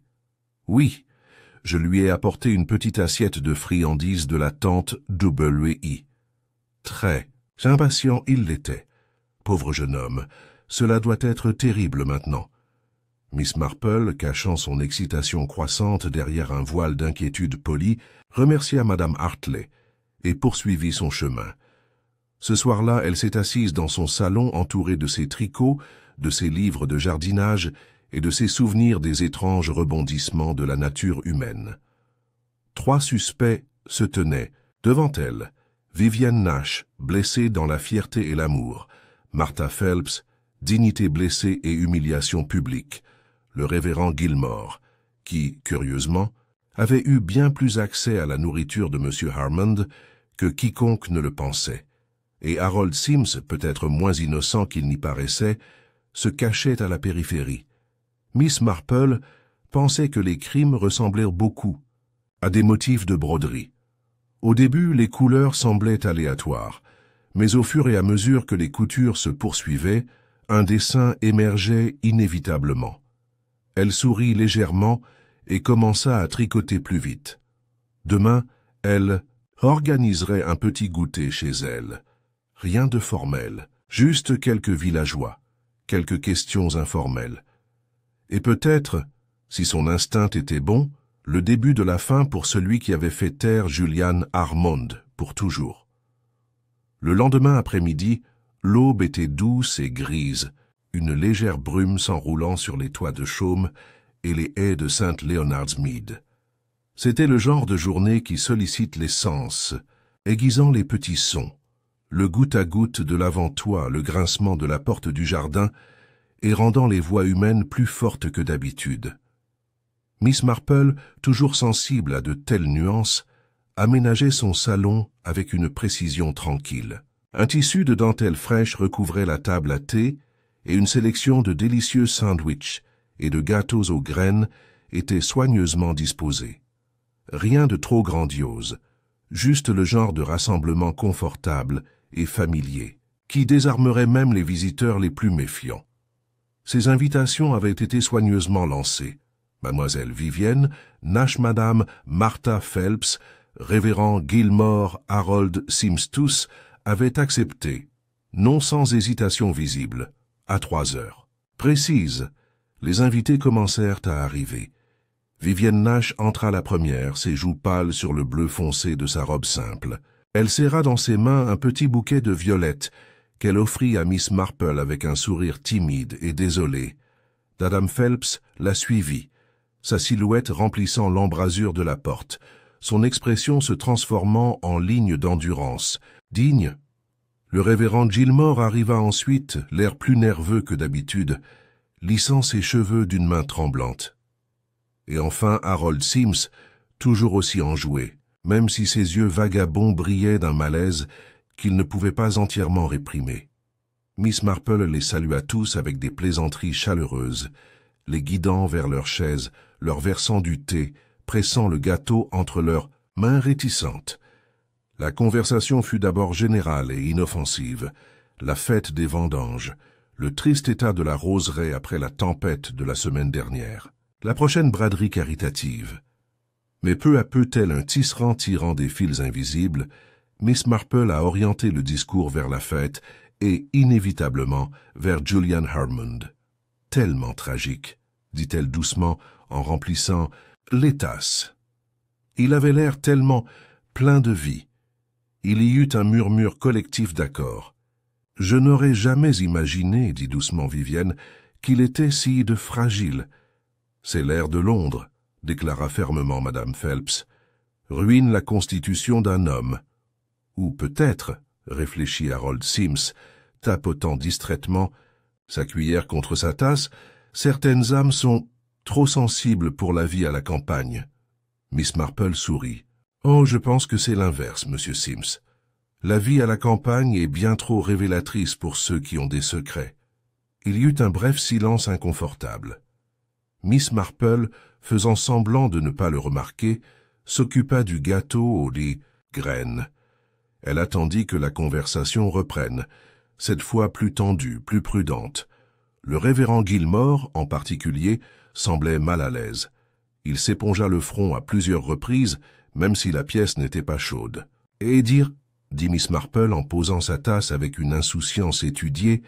Oui, je lui ai apporté une petite assiette de friandises de la tante W.I. Très impatient il l'était. Pauvre jeune homme, cela doit être terrible maintenant. » Miss Marple, cachant son excitation croissante derrière un voile d'inquiétude polie, remercia Madame Hartley et poursuivit son chemin. Ce soir-là, elle s'est assise dans son salon entourée de ses tricots, de ses livres de jardinage et de ses souvenirs des étranges rebondissements de la nature humaine. 3 suspects se tenaient devant elle. Vivienne Nash, blessée dans la fierté et l'amour. Martha Phelps, dignité blessée et humiliation publique. Le révérend Gilmore, qui, curieusement, avait eu bien plus accès à la nourriture de M. Harmond que quiconque ne le pensait, et Harold Sims, peut-être moins innocent qu'il n'y paraissait, se cachait à la périphérie. Miss Marple pensait que les crimes ressemblèrent beaucoup à des motifs de broderie. Au début, les couleurs semblaient aléatoires, mais au fur et à mesure que les coutures se poursuivaient, un dessin émergeait inévitablement. Elle sourit légèrement et commença à tricoter plus vite. Demain, elle organiserait un petit goûter chez elle. Rien de formel, juste quelques villageois, quelques questions informelles. Et peut-être, si son instinct était bon, le début de la fin pour celui qui avait fait taire Julian Harmond pour toujours. Le lendemain après-midi, l'aube était douce et grise, une légère brume s'enroulant sur les toits de chaume et les haies de St. Leonard's Mead. C'était le genre de journée qui sollicite les sens, aiguisant les petits sons, le goutte-à-goutte de l'avant-toit, le grincement de la porte du jardin, et rendant les voix humaines plus fortes que d'habitude. Miss Marple, toujours sensible à de telles nuances, aménageait son salon avec une précision tranquille. Un tissu de dentelle fraîche recouvrait la table à thé, et une sélection de délicieux sandwichs et de gâteaux aux graines était soigneusement disposée. Rien de trop grandiose, juste le genre de rassemblement confortable et familier, qui désarmerait même les visiteurs les plus méfiants. Ces invitations avaient été soigneusement lancées. Mademoiselle Vivienne, Nash Madame, Martha Phelps, révérend Gilmore, Harold Sims tous avaient accepté, non sans hésitation visible, à 3 heures. Précise, les invités commencèrent à arriver. Vivienne Nash entra la première, ses joues pâles sur le bleu foncé de sa robe simple. Elle serra dans ses mains un petit bouquet de violettes qu'elle offrit à Miss Marple avec un sourire timide et désolé. Madame Phelps la suivit, sa silhouette remplissant l'embrasure de la porte, son expression se transformant en ligne d'endurance, digne. Le révérend Gilmore arriva ensuite, l'air plus nerveux que d'habitude, lissant ses cheveux d'une main tremblante. Et enfin Harold Sims, toujours aussi enjoué, même si ses yeux vagabonds brillaient d'un malaise qu'il ne pouvait pas entièrement réprimer. Miss Marple les salua tous avec des plaisanteries chaleureuses, les guidant vers leurs chaises, leur versant du thé, pressant le gâteau entre leurs mains réticentes. La conversation fut d'abord générale et inoffensive, la fête des vendanges, le triste état de la roseraie après la tempête de la semaine dernière, la prochaine braderie caritative. Mais peu à peu, tel un tisserand tirant des fils invisibles, Miss Marple a orienté le discours vers la fête et, inévitablement, vers Julian Harmond. « Tellement tragique », dit-elle doucement en remplissant les tasses. Il avait l'air tellement plein de vie. Il y eut un murmure collectif d'accord. « Je n'aurais jamais imaginé, dit doucement Vivienne, qu'il était si de fragile. »« C'est l'air de Londres, » déclara fermement Madame Phelps. « Ruine la constitution d'un homme. » « Ou peut-être, » réfléchit Harold Sims, tapotant distraitement sa cuillère contre sa tasse, « certaines âmes sont trop sensibles pour la vie à la campagne. » Miss Marple sourit. « Oh, je pense que c'est l'inverse, Monsieur Sims. La vie à la campagne est bien trop révélatrice pour ceux qui ont des secrets. » Il y eut un bref silence inconfortable. Miss Marple, faisant semblant de ne pas le remarquer, s'occupa du gâteau aux graines. Elle attendit que la conversation reprenne, cette fois plus tendue, plus prudente. Le révérend Gilmore, en particulier, semblait mal à l'aise. Il s'épongea le front à plusieurs reprises, même si la pièce n'était pas chaude. « Et dire, » dit Miss Marple en posant sa tasse avec une insouciance étudiée,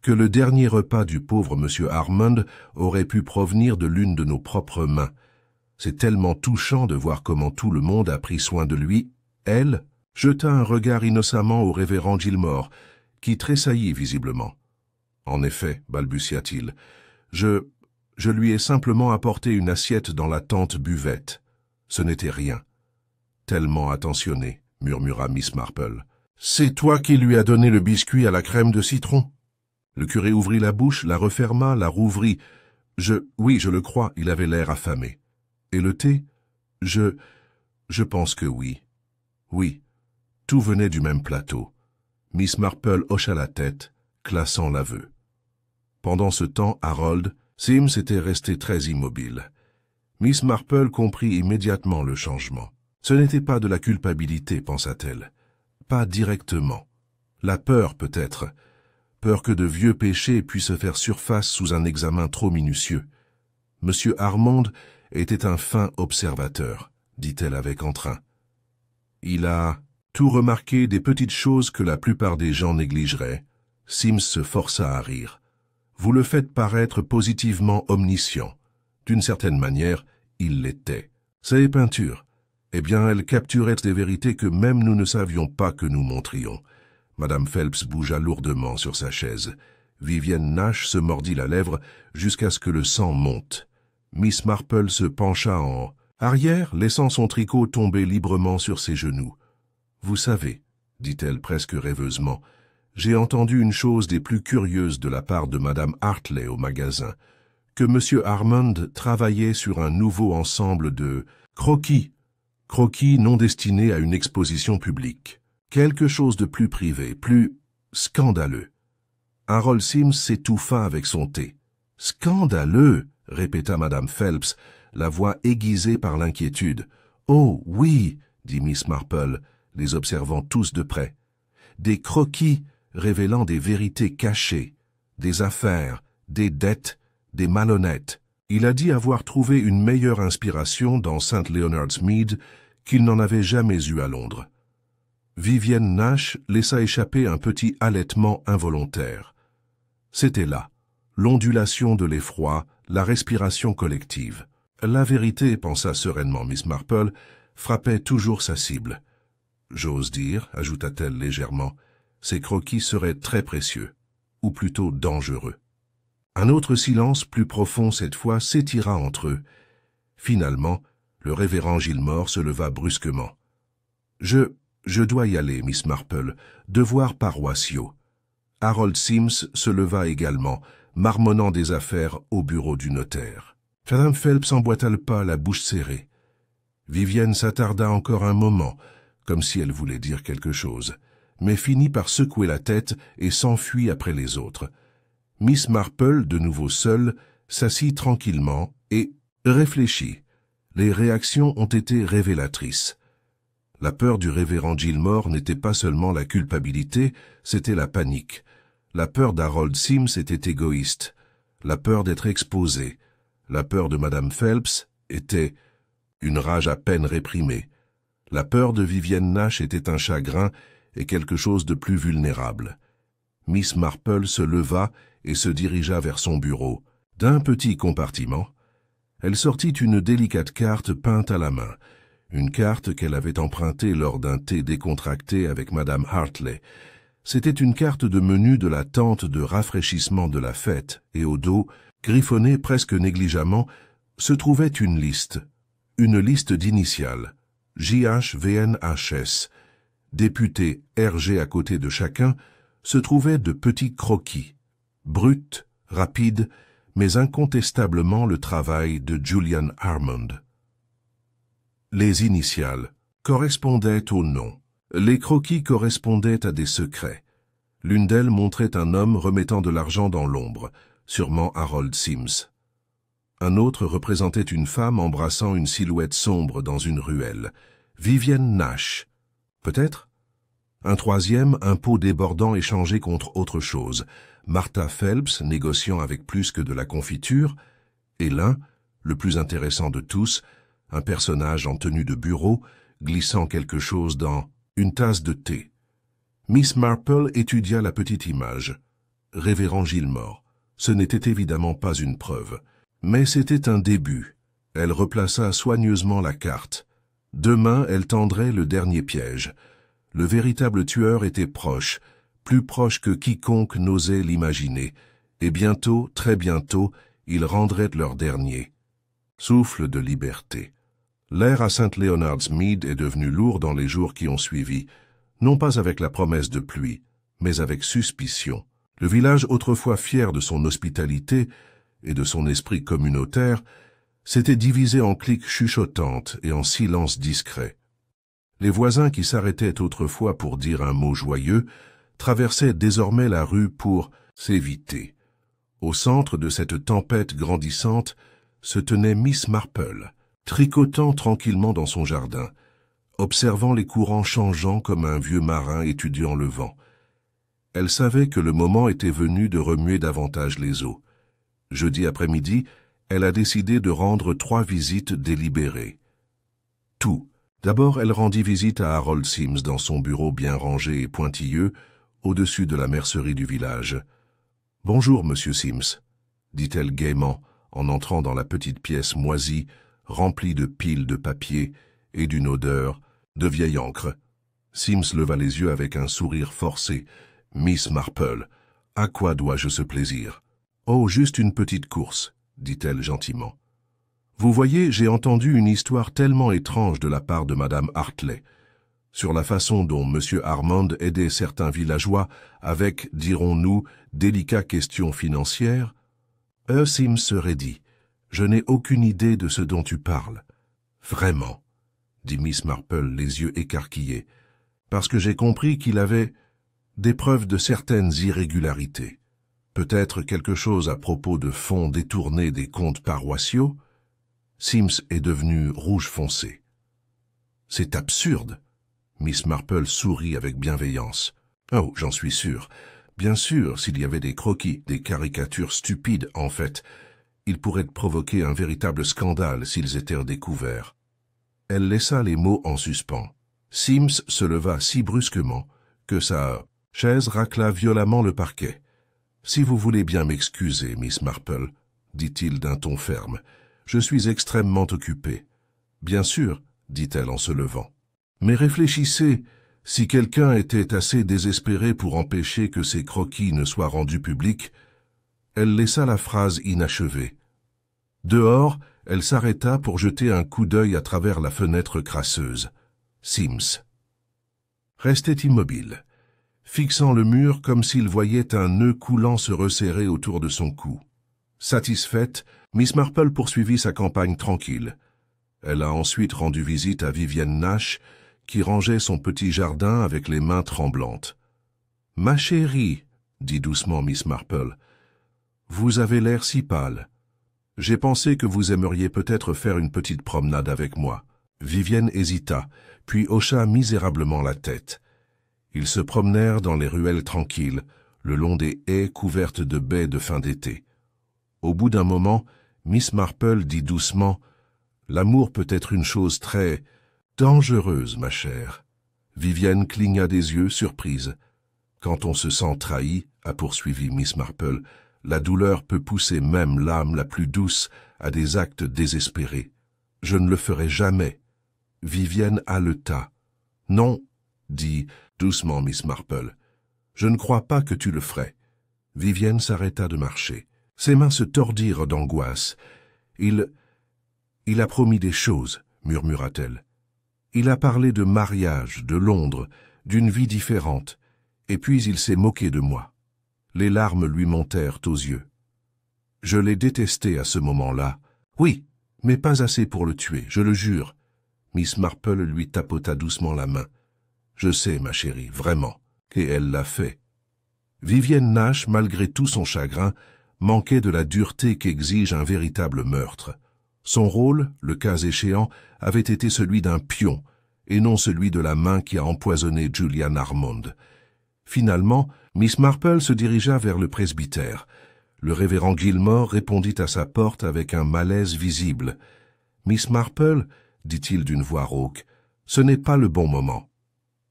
que le dernier repas du pauvre M. Armand aurait pu provenir de l'une de nos propres mains. C'est tellement touchant de voir comment tout le monde a pris soin de lui. Elle jeta un regard innocemment au révérend Gilmore, qui tressaillit visiblement. « En effet, balbutia-t-il, je lui ai simplement apporté une assiette dans la tente buvette. Ce n'était rien. »« Tellement attentionné, » murmura Miss Marple. « C'est toi qui lui as donné le biscuit à la crème de citron ?» Le curé ouvrit la bouche, la referma, la rouvrit. « Oui, je le crois, il avait l'air affamé. »« Et le thé ? » Je pense que oui. »« Oui. » Tout venait du même plateau. Miss Marple hocha la tête, classant l'aveu. Pendant ce temps, Harold Sims était resté très immobile. Miss Marple comprit immédiatement le changement. Ce n'était pas de la culpabilité, pensa-t-elle. Pas directement. La peur, peut-être. Peur que de vieux péchés puissent faire surface sous un examen trop minutieux. Monsieur Armand était un fin observateur, dit-elle avec entrain. Il a tout remarqué des petites choses que la plupart des gens négligeraient. Sims se força à rire. Vous le faites paraître positivement omniscient. D'une certaine manière, il l'était. Ces peintures, eh bien, elles capturaient des vérités que même nous ne savions pas que nous montrions. Madame Phelps bougea lourdement sur sa chaise. Vivienne Nash se mordit la lèvre jusqu'à ce que le sang monte. Miss Marple se pencha en arrière, laissant son tricot tomber librement sur ses genoux. « Vous savez, » dit-elle presque rêveusement, « j'ai entendu une chose des plus curieuses de la part de Madame Hartley au magasin, que M. Armand travaillait sur un nouveau ensemble de croquis non destinés à une exposition publique. Quelque chose de plus privé, plus scandaleux. » Harold Sims s'étouffa avec son thé. « Scandaleux !» répéta Madame Phelps, la voix aiguisée par l'inquiétude. « Oh, oui !» dit Miss Marple, les observant tous de près. « Des croquis révélant des vérités cachées, des affaires, des dettes, des malhonnêtes. Il a dit avoir trouvé une meilleure inspiration dans St. Leonard's Mead qu'il n'en avait jamais eu à Londres. » Vivienne Nash laissa échapper un petit halètement involontaire. C'était là, l'ondulation de l'effroi, la respiration collective. La vérité, pensa sereinement Miss Marple, frappait toujours sa cible. J'ose dire, ajouta-t-elle légèrement, ces croquis seraient très précieux, ou plutôt dangereux. Un autre silence, plus profond cette fois, s'étira entre eux. Finalement, le révérend Gilmore se leva brusquement. « Je dois y aller, Miss Marple, devoirs paroissiaux. » Harold Sims se leva également, marmonnant des affaires au bureau du notaire. Madame Phelps emboîta le pas, la bouche serrée. Vivienne s'attarda encore un moment, comme si elle voulait dire quelque chose, mais finit par secouer la tête et s'enfuit après les autres. Miss Marple, de nouveau seule, s'assit tranquillement et réfléchit. Les réactions ont été révélatrices. La peur du révérend Gilmore n'était pas seulement la culpabilité, c'était la panique. La peur d'Harold Sims était égoïste. La peur d'être exposé. La peur de Madame Phelps était une rage à peine réprimée. La peur de Vivienne Nash était un chagrin et quelque chose de plus vulnérable. Miss Marple se leva et se dirigea vers son bureau. D'un petit compartiment, elle sortit une délicate carte peinte à la main, une carte qu'elle avait empruntée lors d'un thé décontracté avec Madame Hartley. C'était une carte de menu de la tente de rafraîchissement de la fête, et au dos, griffonnée presque négligemment, se trouvait une liste d'initiales, JHVNHS. Député RG à côté de chacun, se trouvaient de petits croquis, bruts, rapides, mais incontestablement le travail de Julian Armand. Les initiales correspondaient aux noms. Les croquis correspondaient à des secrets. L'une d'elles montrait un homme remettant de l'argent dans l'ombre, sûrement Harold Sims. Un autre représentait une femme embrassant une silhouette sombre dans une ruelle, Vivienne Nash. Peut-être? Un troisième, un pot débordant échangé contre autre chose, Martha Phelps négociant avec plus que de la confiture, et l'un, le plus intéressant de tous, un personnage en tenue de bureau, glissant quelque chose dans une tasse de thé. Miss Marple étudia la petite image. Révérend Gilmore. Ce n'était évidemment pas une preuve, mais c'était un début. Elle replaça soigneusement la carte. Demain, elle tendrait le dernier piège. Le véritable tueur était proche, plus proche que quiconque n'osait l'imaginer, et bientôt, très bientôt, ils rendraient leur dernier. Souffle de liberté. L'air à St. Leonard's Mead est devenu lourd dans les jours qui ont suivi, non pas avec la promesse de pluie, mais avec suspicion. Le village, autrefois fier de son hospitalité et de son esprit communautaire, s'était divisé en cliques chuchotantes et en silence discret. Les voisins qui s'arrêtaient autrefois pour dire un mot joyeux traversaient désormais la rue pour s'éviter. Au centre de cette tempête grandissante se tenait Miss Marple, tricotant tranquillement dans son jardin, observant les courants changeants comme un vieux marin étudiant le vent. Elle savait que le moment était venu de remuer davantage les eaux. Jeudi après-midi, elle a décidé de rendre 3 visites délibérées. Tout. D'abord, elle rendit visite à Harold Sims dans son bureau bien rangé et pointilleux, au-dessus de la mercerie du village. « Bonjour, monsieur Sims », dit-elle gaiement, en entrant dans la petite pièce moisie, remplie de piles de papier et d'une odeur de vieille encre. Sims leva les yeux avec un sourire forcé. « Miss Marple, à quoi dois-je ce plaisir ?»« Oh, juste une petite course, » dit-elle gentiment. « Vous voyez, j'ai entendu une histoire tellement étrange de la part de Madame Hartley, sur la façon dont M. Armand aidait certains villageois avec, dirons-nous, délicates questions financières. » Sims se raidit. « Je n'ai aucune idée de ce dont tu parles. »« Vraiment, » dit Miss Marple, les yeux écarquillés, « parce que j'ai compris qu'il avait des preuves de certaines irrégularités. Peut-être quelque chose à propos de fonds détournés des comptes paroissiaux. » Sims est devenu rouge foncé. « C'est absurde !» Miss Marple sourit avec bienveillance. « Oh, j'en suis sûr. Bien sûr, s'il y avait des croquis, des caricatures stupides, en fait, ils pourraient provoquer un véritable scandale s'ils étaient découverts. » Elle laissa les mots en suspens. Sims se leva si brusquement que sa chaise racla violemment le parquet. « Si vous voulez bien m'excuser, Miss Marple, » dit-il d'un ton ferme, « je suis extrêmement occupé. »« Bien sûr, » dit-elle en se levant. « Mais réfléchissez, si quelqu'un était assez désespéré pour empêcher que ces croquis ne soient rendus publics. » Elle laissa la phrase inachevée. Dehors, elle s'arrêta pour jeter un coup d'œil à travers la fenêtre crasseuse. Sims restait immobile, fixant le mur comme s'il voyait un nœud coulant se resserrer autour de son cou. Satisfaite, Miss Marple poursuivit sa campagne tranquille. Elle a ensuite rendu visite à Vivienne Nash, qui rangeait son petit jardin avec les mains tremblantes. « Ma chérie, » dit doucement Miss Marple, « vous avez l'air si pâle. J'ai pensé que vous aimeriez peut-être faire une petite promenade avec moi. » Vivienne hésita, puis hocha misérablement la tête. Ils se promenèrent dans les ruelles tranquilles, le long des haies couvertes de baies de fin d'été. Au bout d'un moment, Miss Marple dit doucement « L'amour peut être une chose très dangereuse, ma chère. » Vivienne cligna des yeux, surprise. « Quand on se sent trahi, » a poursuivi Miss Marple, « la douleur peut pousser même l'âme la plus douce à des actes désespérés. Je ne le ferai jamais. » Vivienne haleta. « Non, dit doucement Miss Marple. Je ne crois pas que tu le ferais. » Vivienne s'arrêta de marcher. Ses mains se tordirent d'angoisse. « Il a promis des choses, » murmura-t-elle. « Il a parlé de mariage, de Londres, d'une vie différente, et puis il s'est moqué de moi. » Les larmes lui montèrent aux yeux. Je l'ai détesté à ce moment-là. Oui, mais pas assez pour le tuer, je le jure. Miss Marple lui tapota doucement la main. Je sais, ma chérie, vraiment, et elle l'a fait. Vivienne Nash, malgré tout son chagrin, manquait de la dureté qu'exige un véritable meurtre. Son rôle, le cas échéant, avait été celui d'un pion, et non celui de la main qui a empoisonné Julian Armand. Finalement, Miss Marple se dirigea vers le presbytère. Le révérend Gilmore répondit à sa porte avec un malaise visible. « Miss Marple, dit-il d'une voix rauque, ce n'est pas le bon moment. »«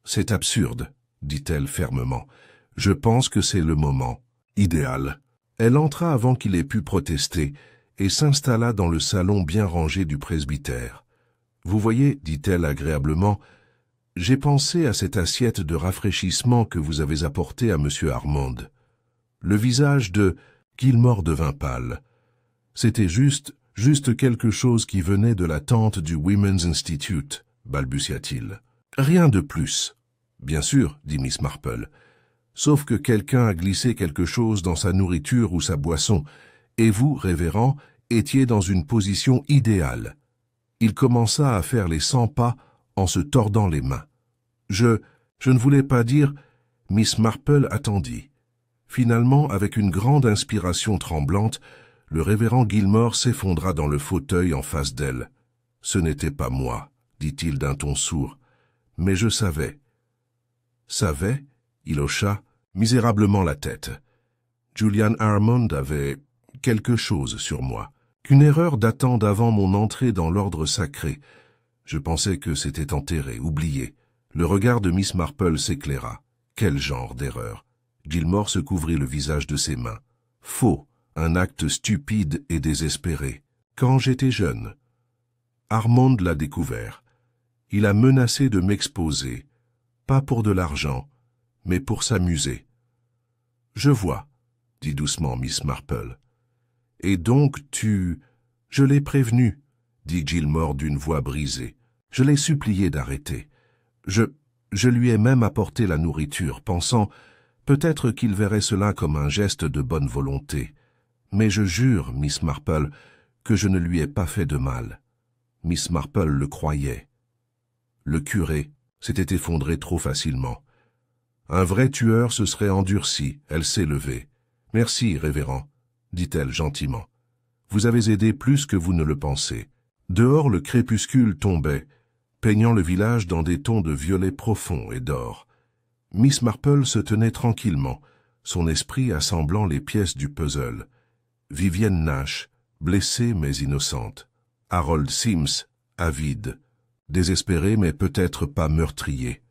C'est absurde, dit-elle fermement. Je pense que c'est le moment idéal. » Elle entra avant qu'il ait pu protester et s'installa dans le salon bien rangé du presbytère. « Vous voyez, dit-elle agréablement, j'ai pensé à cette assiette de rafraîchissement que vous avez apportée à M. Armand. » Le visage de Gilmore devint pâle. C'était juste quelque chose qui venait de la tante du Women's Institute, balbutia-t-il. Rien de plus. Bien sûr, dit Miss Marple. Sauf que quelqu'un a glissé quelque chose dans sa nourriture ou sa boisson, et vous, révérend, étiez dans une position idéale. Il commença à faire les 100 pas en se tordant les mains. Je ne voulais pas dire... Miss Marple attendit. Finalement, avec une grande inspiration tremblante, le révérend Gilmore s'effondra dans le fauteuil en face d'elle. « Ce n'était pas moi, dit-il d'un ton sourd, mais je savais. » « Savais ?» Il hocha misérablement la tête. Julian Armand avait quelque chose sur moi. Qu'une erreur datant d'avant mon entrée dans l'ordre sacré. Je pensais que c'était enterré, oublié. Le regard de Miss Marple s'éclaira. Quel genre d'erreur? Gilmore se couvrit le visage de ses mains. Faux, un acte stupide et désespéré. Quand j'étais jeune. Armand l'a découvert. Il a menacé de m'exposer, pas pour de l'argent, mais pour s'amuser. Je vois, dit doucement Miss Marple. Et donc Je l'ai prévenu, dit Gilmore d'une voix brisée. Je l'ai supplié d'arrêter. Je lui ai même apporté la nourriture, pensant peut-être qu'il verrait cela comme un geste de bonne volonté. Mais je jure, Miss Marple, que je ne lui ai pas fait de mal. Miss Marple le croyait. Le curé s'était effondré trop facilement. Un vrai tueur se serait endurci, elle s'est levée. « Merci, révérend, » dit-elle gentiment. « Vous avez aidé plus que vous ne le pensez. » Dehors, le crépuscule tombait, peignant le village dans des tons de violet profond et d'or. Miss Marple se tenait tranquillement, son esprit assemblant les pièces du puzzle. Vivienne Nash, blessée mais innocente. Harold Sims, avide. Désespéré mais peut-être pas meurtrier.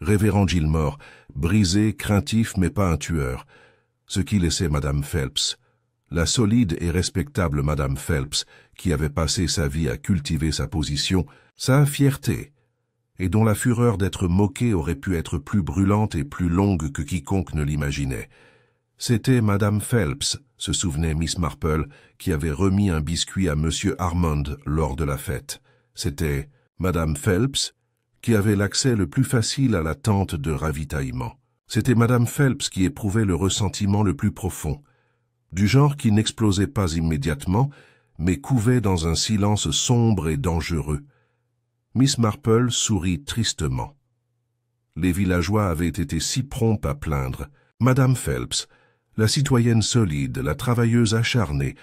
Révérend Gilmore, brisé, craintif mais pas un tueur. Ce qui laissait Madame Phelps. La solide et respectable Madame Phelps, qui avait passé sa vie à cultiver sa position, sa fierté, et dont la fureur d'être moquée aurait pu être plus brûlante et plus longue que quiconque ne l'imaginait. C'était Madame Phelps, se souvenait Miss Marple, qui avait remis un biscuit à Monsieur Armand lors de la fête. C'était Madame Phelps qui avait l'accès le plus facile à la tente de ravitaillement. C'était Madame Phelps qui éprouvait le ressentiment le plus profond, du genre qui n'explosait pas immédiatement, mais couvait dans un silence sombre et dangereux. Miss Marple sourit tristement. Les villageois avaient été si prompts à plaindre. Madame Phelps, la citoyenne solide, la travailleuse acharnée,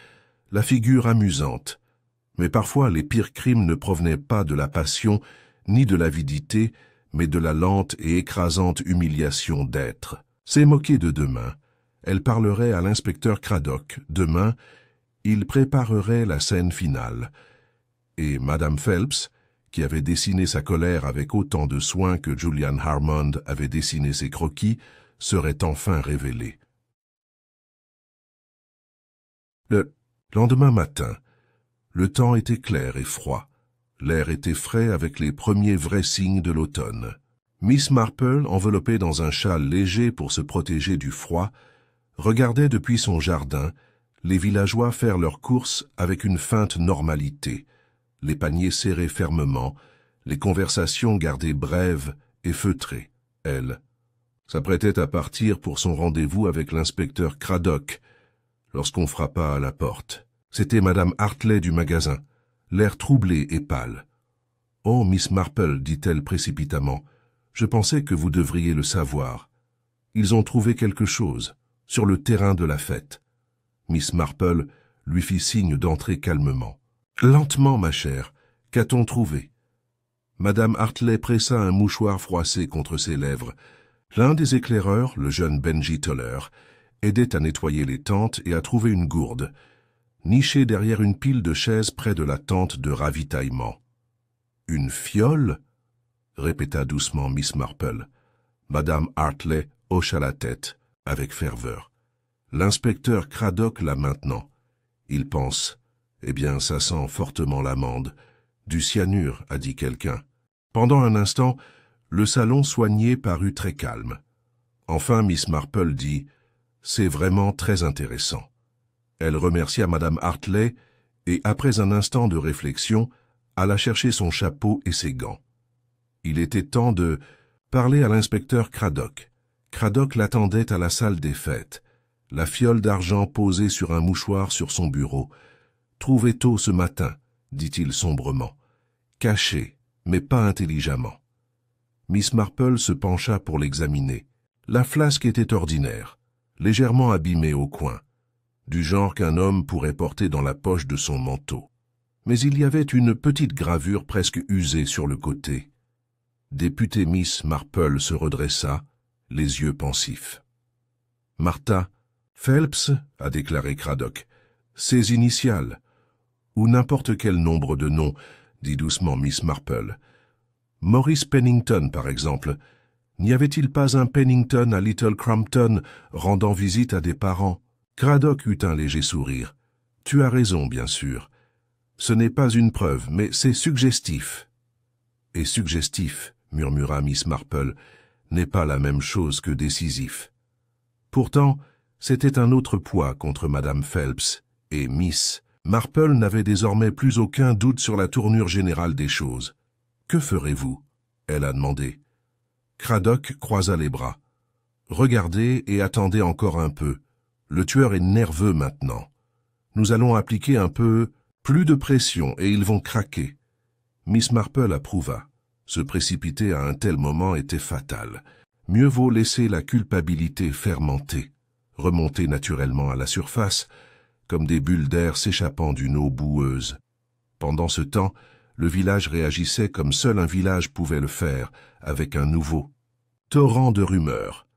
la figure amusante. Mais parfois les pires crimes ne provenaient pas de la passion ni de l'avidité, mais de la lente et écrasante humiliation d'être. C'est moquer de demain. Elle parlerait à l'inspecteur Craddock. Demain, il préparerait la scène finale. Et Madame Phelps, qui avait dessiné sa colère avec autant de soin que Julian Armand avait dessiné ses croquis, serait enfin révélée. Le lendemain matin, le temps était clair et froid. L'air était frais avec les premiers vrais signes de l'automne. Miss Marple, enveloppée dans un châle léger pour se protéger du froid, regardait depuis son jardin les villageois faire leurs courses avec une feinte normalité, les paniers serrés fermement, les conversations gardées brèves et feutrées. Elle s'apprêtait à partir pour son rendez-vous avec l'inspecteur Craddock lorsqu'on frappa à la porte. C'était Madame Hartley du magasin, l'air troublé et pâle. « Oh, Miss Marple, dit-elle précipitamment, je pensais que vous devriez le savoir. Ils ont trouvé quelque chose, sur le terrain de la fête. » Miss Marple lui fit signe d'entrer calmement. « Lentement, ma chère, qu'a-t-on trouvé ?» Madame Hartley pressa un mouchoir froissé contre ses lèvres. L'un des éclaireurs, le jeune Benji Toller, aidait à nettoyer les tentes et à trouver une gourde, nichée derrière une pile de chaises près de la tente de ravitaillement. « Une fiole ?» répéta doucement Miss Marple. Madame Hartley hocha la tête, avec ferveur. L'inspecteur Craddock l'a maintenant. Il pense, eh bien, ça sent fortement l'amande. Du cyanure, a dit quelqu'un. Pendant un instant, le salon soigné parut très calme. Enfin, Miss Marple dit, c'est vraiment très intéressant. Elle remercia Madame Hartley et, après un instant de réflexion, alla chercher son chapeau et ses gants. Il était temps de parler à l'inspecteur Craddock. Craddock l'attendait à la salle des fêtes, la fiole d'argent posée sur un mouchoir sur son bureau. « Trouvé tôt ce matin, » dit-il sombrement. « Caché, mais pas intelligemment. » Miss Marple se pencha pour l'examiner. La flasque était ordinaire, légèrement abîmée au coin, du genre qu'un homme pourrait porter dans la poche de son manteau. Mais il y avait une petite gravure presque usée sur le côté. Députée Miss Marple se redressa, les yeux pensifs. « Martha Phelps, a déclaré Craddock, ses initiales, ou n'importe quel nombre de noms, dit doucement Miss Marple. Maurice Pennington, par exemple. N'y avait-il pas un Pennington à Little Crampton rendant visite à des parents? » Craddock eut un léger sourire. « Tu as raison, bien sûr. Ce n'est pas une preuve, mais c'est suggestif. » « Et suggestif, murmura Miss Marple, n'est pas la même chose que décisif. Pourtant, c'était un autre poids contre Madame Phelps, et Miss Marple n'avait désormais plus aucun doute sur la tournure générale des choses. « Que ferez-vous » elle a demandé. Craddock croisa les bras. « Regardez et attendez encore un peu. Le tueur est nerveux maintenant. Nous allons appliquer un peu plus de pression et ils vont craquer. » Miss Marple approuva. Se précipiter à un tel moment était fatal. Mieux vaut laisser la culpabilité fermenter, remonter naturellement à la surface, comme des bulles d'air s'échappant d'une eau boueuse. Pendant ce temps, le village réagissait comme seul un village pouvait le faire, avec un nouveau torrent de rumeurs.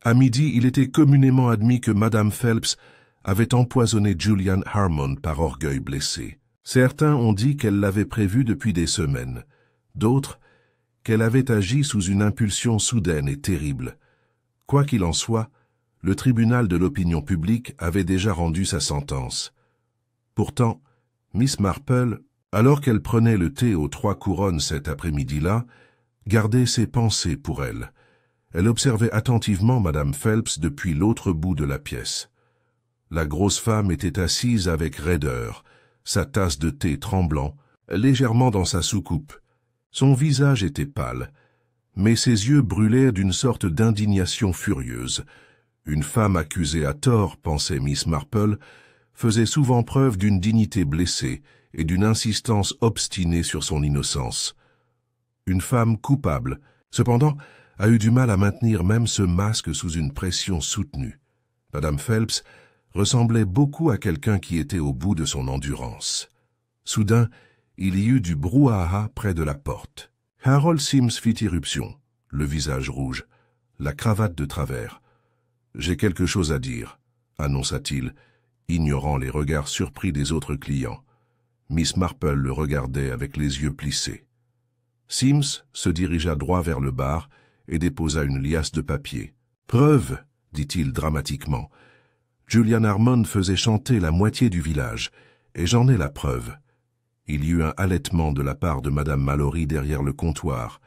À midi, il était communément admis que Madame Phelps avait empoisonné Julian Harmon par orgueil blessé. Certains ont dit qu'elle l'avait prévu depuis des semaines, d'autres qu'elle avait agi sous une impulsion soudaine et terrible. Quoi qu'il en soit, le tribunal de l'opinion publique avait déjà rendu sa sentence. Pourtant, Miss Marple, alors qu'elle prenait le thé aux 3 couronnes cet après-midi-là, gardait ses pensées pour elle. Elle observait attentivement Madame Phelps depuis l'autre bout de la pièce. La grosse femme était assise avec raideur, sa tasse de thé tremblant, légèrement dans sa soucoupe. Son visage était pâle, mais ses yeux brûlaient d'une sorte d'indignation furieuse. Une femme accusée à tort, pensait Miss Marple, faisait souvent preuve d'une dignité blessée et d'une insistance obstinée sur son innocence. Une femme coupable, cependant, a eu du mal à maintenir même ce masque sous une pression soutenue. Madame Phelps ressemblait beaucoup à quelqu'un qui était au bout de son endurance. Soudain, il y eut du brouhaha près de la porte. Harold Sims fit irruption, le visage rouge, la cravate de travers. « J'ai quelque chose à dire », annonça-t-il, ignorant les regards surpris des autres clients. Miss Marple le regardait avec les yeux plissés. Sims se dirigea droit vers le bar et déposa une liasse de papier. « Preuve !» dit-il dramatiquement. « Julian Harmon faisait chanter la moitié du village, et j'en ai la preuve. Il y eut un halètement de la part de Madame Mallory derrière le comptoir.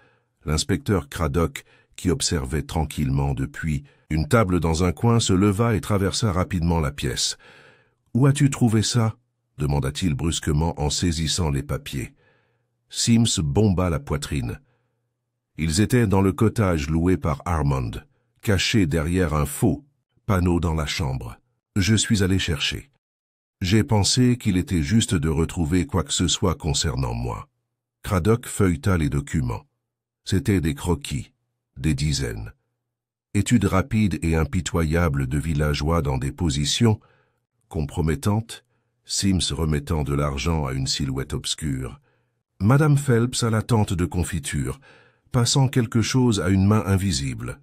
L'inspecteur Craddock, qui observait tranquillement depuis une table dans un coin, se leva et traversa rapidement la pièce. « Où as-tu trouvé ça ?» demanda-t-il brusquement en saisissant les papiers. Sims bomba la poitrine. Ils étaient dans le cottage loué par Armand, caché derrière un faux panneau dans la chambre. Je suis allé chercher. J'ai pensé qu'il était juste de retrouver quoi que ce soit concernant moi. Craddock feuilleta les documents. C'étaient des croquis, des dizaines. Études rapides et impitoyables de villageois dans des positions compromettantes, Sims remettant de l'argent à une silhouette obscure. Madame Phelps à la tente de confiture, passant quelque chose à une main invisible.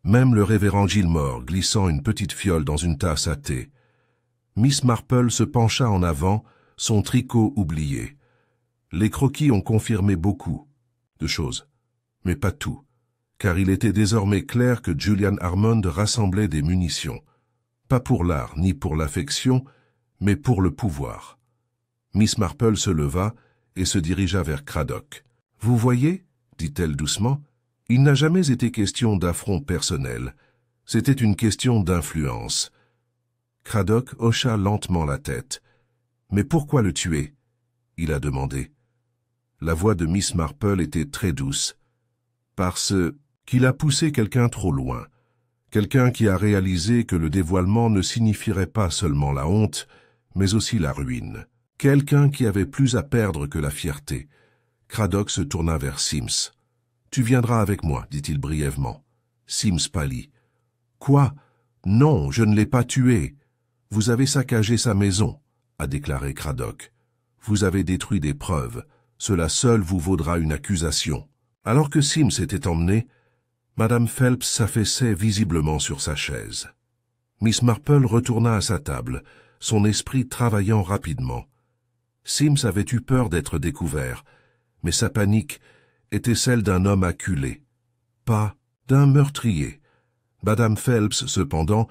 Même le révérend Gilmore glissant une petite fiole dans une tasse à thé. Miss Marple se pencha en avant, son tricot oublié. Les croquis ont confirmé beaucoup de choses, mais pas tout, car il était désormais clair que Julian Armand rassemblait des munitions, pas pour l'art ni pour l'affection, mais pour le pouvoir. Miss Marple se leva et se dirigea vers Craddock. « Vous voyez, dit-elle doucement, il n'a jamais été question d'affront personnel. C'était une question d'influence. » Craddock hocha lentement la tête. « Mais pourquoi le tuer ?» il a demandé. La voix de Miss Marple était très douce. « Parce qu'il a poussé quelqu'un trop loin. Quelqu'un qui a réalisé que le dévoilement ne signifierait pas seulement la honte, mais aussi la ruine. Quelqu'un qui avait plus à perdre que la fierté. » Craddock se tourna vers Sims. « Tu viendras avec moi, dit-il brièvement. » Sims pâlit. « Quoi? Non, je ne l'ai pas tué. Vous avez saccagé sa maison, a déclaré Craddock. Vous avez détruit des preuves. Cela seul vous vaudra une accusation. » Alors que Sims était emmené, Madame Phelps s'affaissait visiblement sur sa chaise. Miss Marple retourna à sa table, son esprit travaillant rapidement. Sims avait eu peur d'être découvert, mais sa panique était celle d'un homme acculé, pas d'un meurtrier. Madame Phelps, cependant,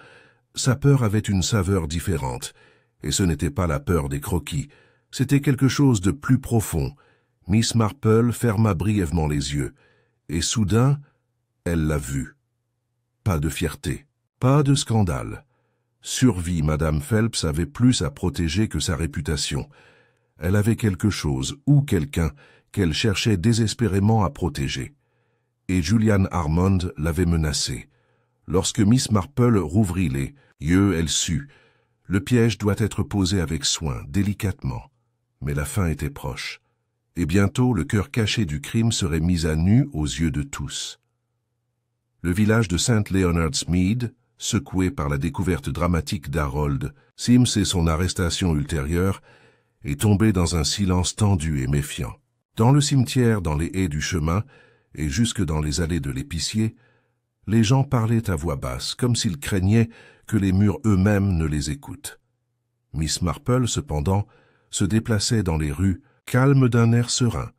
sa peur avait une saveur différente, et ce n'était pas la peur des croquis, c'était quelque chose de plus profond. Miss Marple ferma brièvement les yeux, et soudain, elle l'a vu. Pas de fierté, pas de scandale. Survie, Madame Phelps avait plus à protéger que sa réputation. Elle avait quelque chose, ou quelqu'un, qu'elle cherchait désespérément à protéger. Et Julian Armand l'avait menacée. Lorsque Miss Marple rouvrit les yeux, elle sut. Le piège doit être posé avec soin, délicatement. Mais la fin était proche. Et bientôt, le cœur caché du crime serait mis à nu aux yeux de tous. Le village de St. Leonard's Mead, secoué par la découverte dramatique d'Harold, Sims et son arrestation ultérieure, est tombé dans un silence tendu et méfiant. Dans le cimetière, dans les haies du chemin, et jusque dans les allées de l'épicier, les gens parlaient à voix basse, comme s'ils craignaient que les murs eux-mêmes ne les écoutent. Miss Marple, cependant, se déplaçait dans les rues, calme d'un air serein.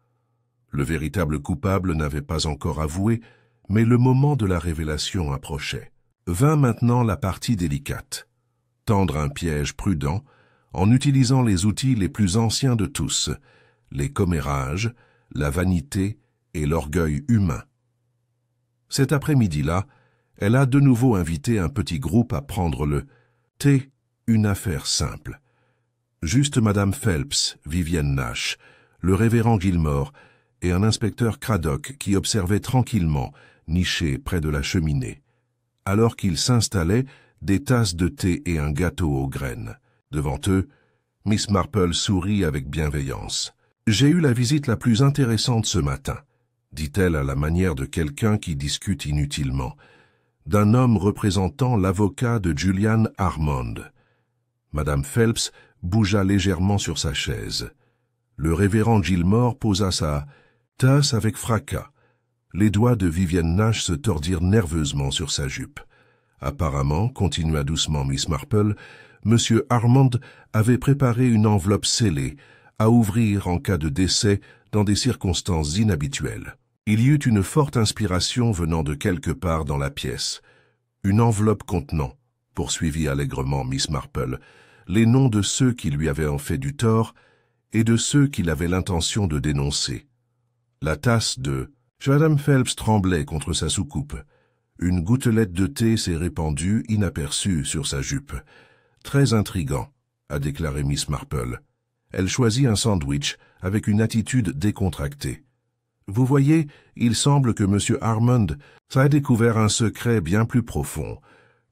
Le véritable coupable n'avait pas encore avoué, mais le moment de la révélation approchait. Vint maintenant la partie délicate. Tendre un piège prudent, en utilisant les outils les plus anciens de tous, les commérages, la vanité et l'orgueil humain. Cet après-midi-là, elle a de nouveau invité un petit groupe à prendre le thé, une affaire simple. Juste Madame Phelps, Vivienne Nash, le révérend Gilmore et un inspecteur Craddock qui observait tranquillement, niché près de la cheminée. Alors qu'ils s'installaient, des tasses de thé et un gâteau aux graines. Devant eux, Miss Marple sourit avec bienveillance. « J'ai eu la visite la plus intéressante ce matin, » dit-elle à la manière de quelqu'un qui discute inutilement, d'un homme représentant l'avocat de Julian Armand. Madame Phelps bougea légèrement sur sa chaise. Le révérend Gilmore posa sa tasse avec fracas. Les doigts de Vivienne Nash se tordirent nerveusement sur sa jupe. Apparemment, continua doucement Miss Marple, Monsieur Armand avait préparé une enveloppe scellée à ouvrir en cas de décès dans des circonstances inhabituelles. Il y eut une forte inspiration venant de quelque part dans la pièce. Une enveloppe contenant, poursuivit allègrement Miss Marple, les noms de ceux qui lui avaient en fait du tort et de ceux qu'il avait l'intention de dénoncer. La tasse de Madame Phelps tremblait contre sa soucoupe. Une gouttelette de thé s'est répandue inaperçue sur sa jupe. « Très intrigant », a déclaré Miss Marple. Elle choisit un sandwich avec une attitude décontractée. « Vous voyez, il semble que M. Armand a découvert un secret bien plus profond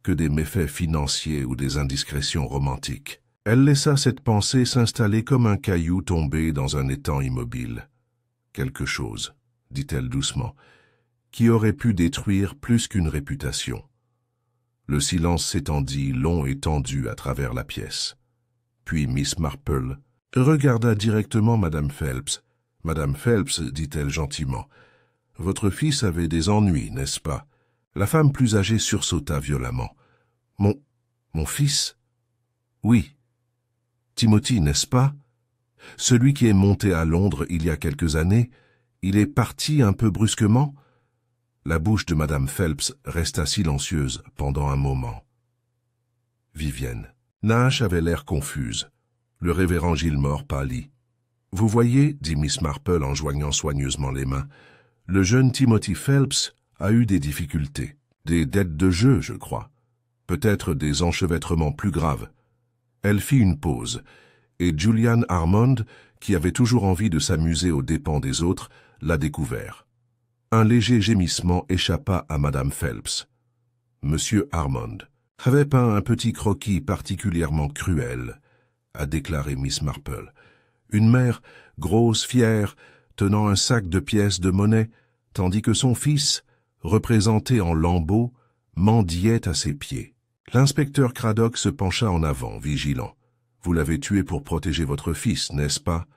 que des méfaits financiers ou des indiscrétions romantiques. » Elle laissa cette pensée s'installer comme un caillou tombé dans un étang immobile. « Quelque chose, » dit-elle doucement, « qui aurait pu détruire plus qu'une réputation. » Le silence s'étendit long et tendu à travers la pièce. Puis Miss Marple regarda directement Madame Phelps. « Madame Phelps, dit-elle gentiment, « votre fils avait des ennuis, n'est-ce pas ?» La femme plus âgée sursauta violemment. « Mon fils ?»« Oui. Timothy, n'est-ce pas? Celui qui est monté à Londres il y a quelques années, il est parti un peu brusquement ?» La bouche de Madame Phelps resta silencieuse pendant un moment. Vivienne. Nash avait l'air confuse. Le révérend Gilmore pâlit. « Vous voyez, dit Miss Marple en joignant soigneusement les mains, le jeune Timothy Phelps a eu des difficultés, des dettes de jeu, je crois, peut-être des enchevêtrements plus graves. » Elle fit une pause, et Julian Armand, qui avait toujours envie de s'amuser aux dépens des autres, l'a découvert. Un léger gémissement échappa à Madame Phelps. Monsieur Armand avait peint un petit croquis particulièrement cruel, a déclaré Miss Marple. Une mère, grosse, fière, tenant un sac de pièces de monnaie, tandis que son fils, représenté en lambeaux, mendiait à ses pieds. L'inspecteur Craddock se pencha en avant, vigilant. « Vous l'avez tué pour protéger votre fils, n'est-ce pas ?»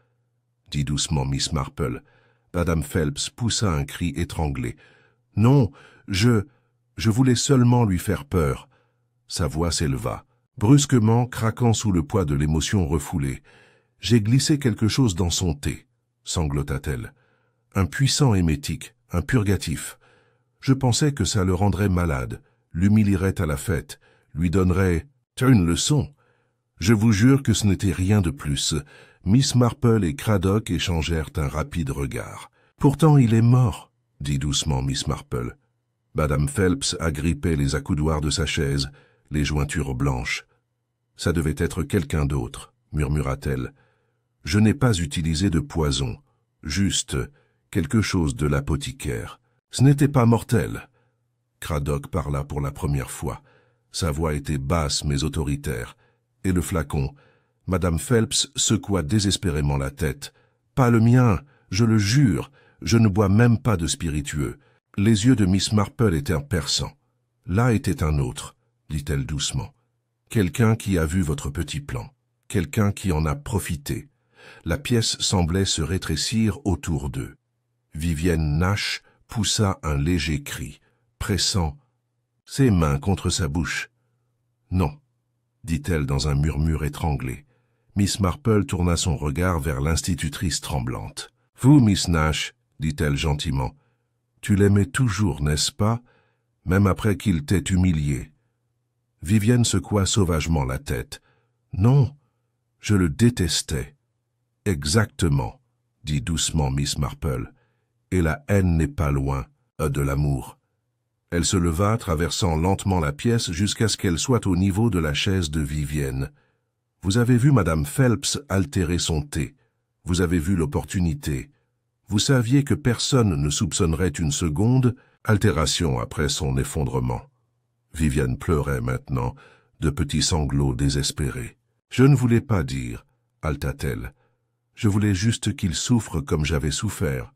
dit doucement Miss Marple. Madame Phelps poussa un cri étranglé. « Non, je voulais seulement lui faire peur. » Sa voix s'éleva. Brusquement, craquant sous le poids de l'émotion refoulée. « J'ai glissé quelque chose dans son thé, » sanglota-t-elle. « Un puissant émétique, un purgatif. Je pensais que ça le rendrait malade, l'humilierait à la fête, lui donnerait une leçon. Je vous jure que ce n'était rien de plus. » Miss Marple et Craddock échangèrent un rapide regard. « Pourtant, il est mort, » dit doucement Miss Marple. Madame Phelps agrippait les accoudoirs de sa chaise, les jointures blanches. « Ça devait être quelqu'un d'autre, » murmura-t-elle. « Je n'ai pas utilisé de poison, juste quelque chose de l'apothicaire. Ce n'était pas mortel. » Craddock parla pour la première fois. Sa voix était basse mais autoritaire. Et le flacon. Madame Phelps secoua désespérément la tête. « Pas le mien, je le jure, je ne bois même pas de spiritueux. » Les yeux de Miss Marple étaient perçants. « Là était un autre, » dit-elle doucement. « Quelqu'un qui a vu votre petit plan, quelqu'un qui en a profité. » La pièce semblait se rétrécir autour d'eux. Vivienne Nash poussa un léger cri, pressant ses mains contre sa bouche. « Non, » dit-elle dans un murmure étranglé. Miss Marple tourna son regard vers l'institutrice tremblante. « Vous, Miss Nash, » dit-elle gentiment, « tu l'aimais toujours, n'est-ce pas, même après qu'il t'ait humiliée. » Vivienne secoua sauvagement la tête. « Non, je le détestais. »« Exactement, » dit doucement Miss Marple, « et la haine n'est pas loin de l'amour. » Elle se leva, traversant lentement la pièce jusqu'à ce qu'elle soit au niveau de la chaise de Vivienne. « Vous avez vu Madame Phelps altérer son thé. Vous avez vu l'opportunité. Vous saviez que personne ne soupçonnerait une seconde altération après son effondrement. » Vivienne pleurait maintenant, de petits sanglots désespérés. « Je ne voulais pas dire, » halta-t-elle. « Je voulais juste qu'il souffre comme j'avais souffert.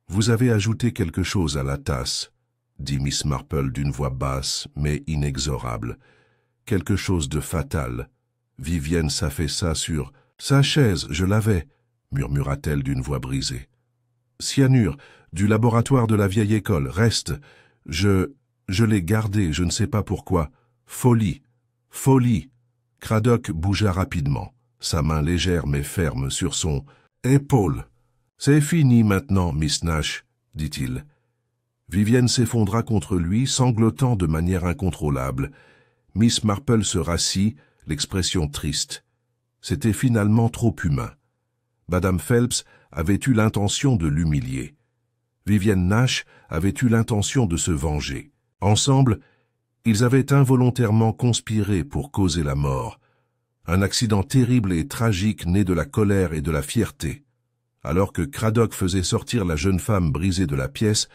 Vous avez ajouté quelque chose à la tasse, » dit Miss Marple d'une voix basse mais inexorable. « Quelque chose de fatal. » Vivienne s'affaissa sur « Sa chaise, je l'avais » murmura-t-elle d'une voix brisée. « Cyanure, du laboratoire de la vieille école, reste. Je l'ai gardé, je ne sais pas pourquoi. Folie, folie. » Craddock bougea rapidement, sa main légère mais ferme sur son épaule. « C'est fini maintenant, Miss Nash, » dit-il. Vivienne s'effondra contre lui, sanglotant de manière incontrôlable. Miss Marple se rassit, l'expression triste. C'était finalement trop humain. Madame Phelps avait eu l'intention de l'humilier. Vivienne Nash avait eu l'intention de se venger. Ensemble, ils avaient involontairement conspiré pour causer la mort. Un accident terrible et tragique né de la colère et de la fierté. Alors que Craddock faisait sortir la jeune femme brisée de la pièce,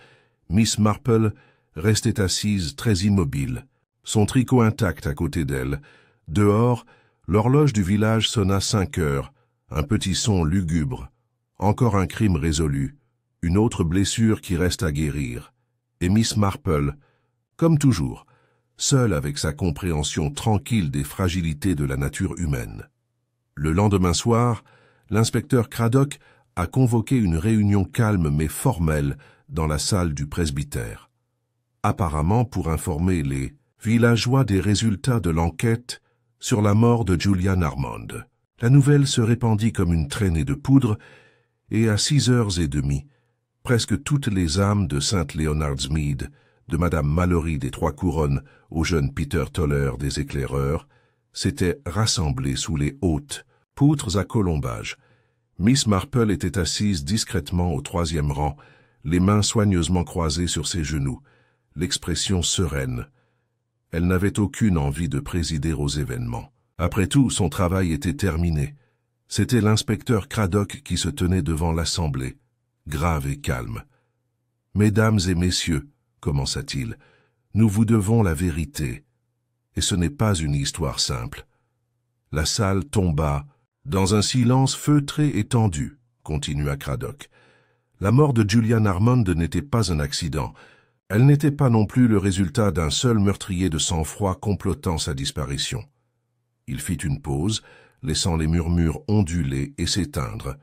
Miss Marple restait assise très immobile, son tricot intact à côté d'elle. Dehors, l'horloge du village sonna 5 heures, un petit son lugubre. Encore un crime résolu, une autre blessure qui reste à guérir. Et Miss Marple, comme toujours, seule avec sa compréhension tranquille des fragilités de la nature humaine. Le lendemain soir, l'inspecteur Craddock a convoqué une réunion calme mais formelle dans la salle du presbytère. Apparemment pour informer les villageois des résultats de l'enquête sur la mort de Julian Armand. La nouvelle se répandit comme une traînée de poudre et à 6h30, presque toutes les âmes de St. Leonard's Mead, de Madame Mallory des Trois Couronnes au jeune Peter Toller des Éclaireurs, s'étaient rassemblées sous les hautes poutres à colombage. Miss Marple était assise discrètement au 3e rang, les mains soigneusement croisées sur ses genoux, l'expression sereine. Elle n'avait aucune envie de présider aux événements. Après tout, son travail était terminé. C'était l'inspecteur Craddock qui se tenait devant l'assemblée, grave et calme. « Mesdames et messieurs, commença-t-il, nous vous devons la vérité. Et ce n'est pas une histoire simple. » La salle tomba dans un silence feutré et tendu, continua Craddock. La mort de Julian Armand n'était pas un accident. Elle n'était pas non plus le résultat d'un seul meurtrier de sang-froid complotant sa disparition. Il fit une pause, laissant les murmures onduler et s'éteindre.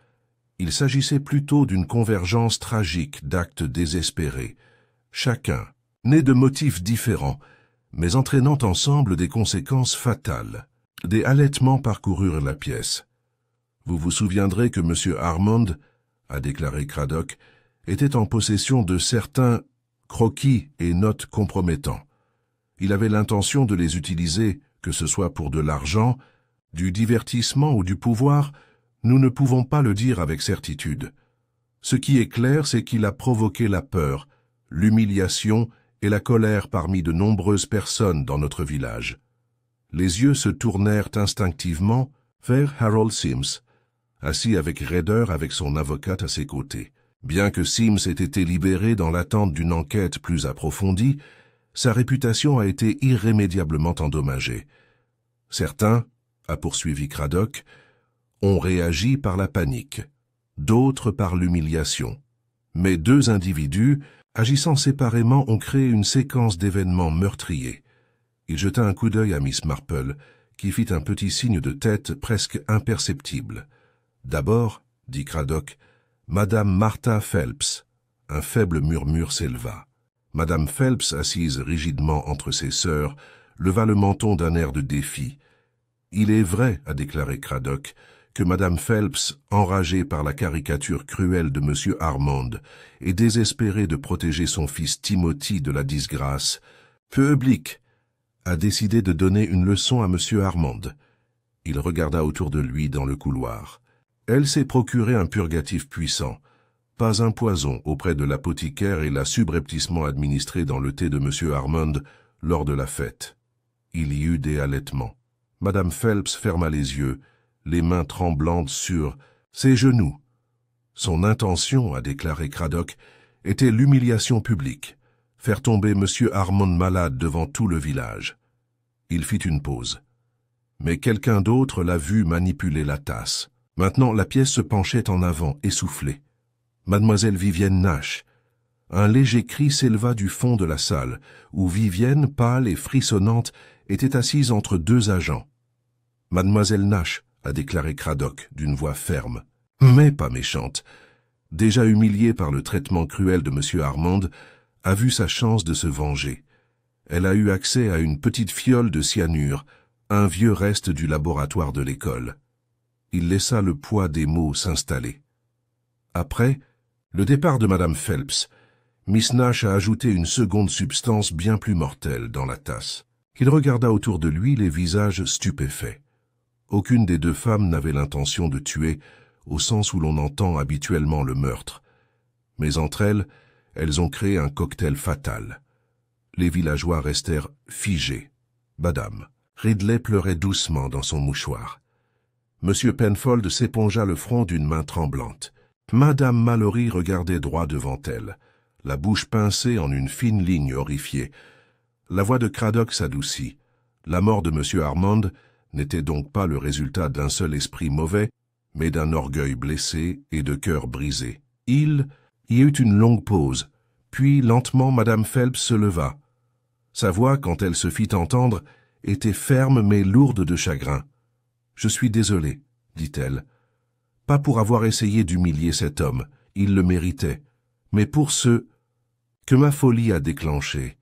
Il s'agissait plutôt d'une convergence tragique d'actes désespérés, chacun, né de motifs différents, mais entraînant ensemble des conséquences fatales. Des halètements parcoururent la pièce. « Vous vous souviendrez que M. Armand, a déclaré Craddock, était en possession de certains croquis et notes compromettants. Il avait l'intention de les utiliser, que ce soit pour de l'argent, du divertissement ou du pouvoir, nous ne pouvons pas le dire avec certitude. Ce qui est clair, c'est qu'il a provoqué la peur, l'humiliation et la colère parmi de nombreuses personnes dans notre village. » Les yeux se tournèrent instinctivement vers Harold Sims, assis avec raideur avec son avocate à ses côtés. Bien que Sims ait été libéré dans l'attente d'une enquête plus approfondie, sa réputation a été irrémédiablement endommagée. Certains, a poursuivi Craddock, ont réagi par la panique, d'autres par l'humiliation. Mais 2 individus, agissant séparément, ont créé une séquence d'événements meurtriers. Il jeta un coup d'œil à Miss Marple, qui fit un petit signe de tête presque imperceptible. « D'abord, dit Craddock, Madame Martha Phelps. » Un faible murmure s'éleva. Madame Phelps, assise rigidement entre ses sœurs, leva le menton d'un air de défi. « Il est vrai, a déclaré Craddock, que Madame Phelps, enragée par la caricature cruelle de M. Armand et désespérée de protéger son fils Timothy de la disgrâce, publique, a décidé de donner une leçon à M. Armand. » Il regarda autour de lui dans le couloir. Elle s'est procuré un purgatif puissant, pas un poison auprès de l'apothicaire et l'a subrepticement administré dans le thé de M. Armand lors de la fête. Il y eut des halètements. Madame Phelps ferma les yeux, les mains tremblantes sur ses genoux. Son intention, a déclaré Craddock, était l'humiliation publique, faire tomber M. Armand malade devant tout le village. Il fit une pause. Mais quelqu'un d'autre l'a vu manipuler la tasse. Maintenant, la pièce se penchait en avant, essoufflée. Mademoiselle Vivienne Nash. Un léger cri s'éleva du fond de la salle, où Vivienne, pâle et frissonnante, était assise entre 2 agents. « Mademoiselle Nash », a déclaré Craddock d'une voix ferme, mais pas méchante, déjà humiliée par le traitement cruel de M. Armand, a vu sa chance de se venger. Elle a eu accès à une petite fiole de cyanure, un vieux reste du laboratoire de l'école. Il laissa le poids des mots s'installer. Après, le départ de Madame Phelps, Miss Nash a ajouté une seconde substance bien plus mortelle dans la tasse. Il regarda autour de lui les visages stupéfaits. Aucune des 2 femmes n'avait l'intention de tuer, au sens où l'on entend habituellement le meurtre. Mais entre elles, elles ont créé un cocktail fatal. Les villageois restèrent figés. Madame. Ridley pleurait doucement dans son mouchoir. Monsieur Penfold s'épongea le front d'une main tremblante. Madame Mallory regardait droit devant elle, la bouche pincée en une fine ligne horrifiée. La voix de Craddock s'adoucit. La mort de Monsieur Armand n'était donc pas le résultat d'un seul esprit mauvais, mais d'un orgueil blessé et de cœur brisé. Il y eut une longue pause, puis lentement Madame Phelps se leva. Sa voix, quand elle se fit entendre, était ferme mais lourde de chagrin. « Je suis désolée, dit-elle. Pas pour avoir essayé d'humilier cet homme, il le méritait, mais pour ce que ma folie a déclenché.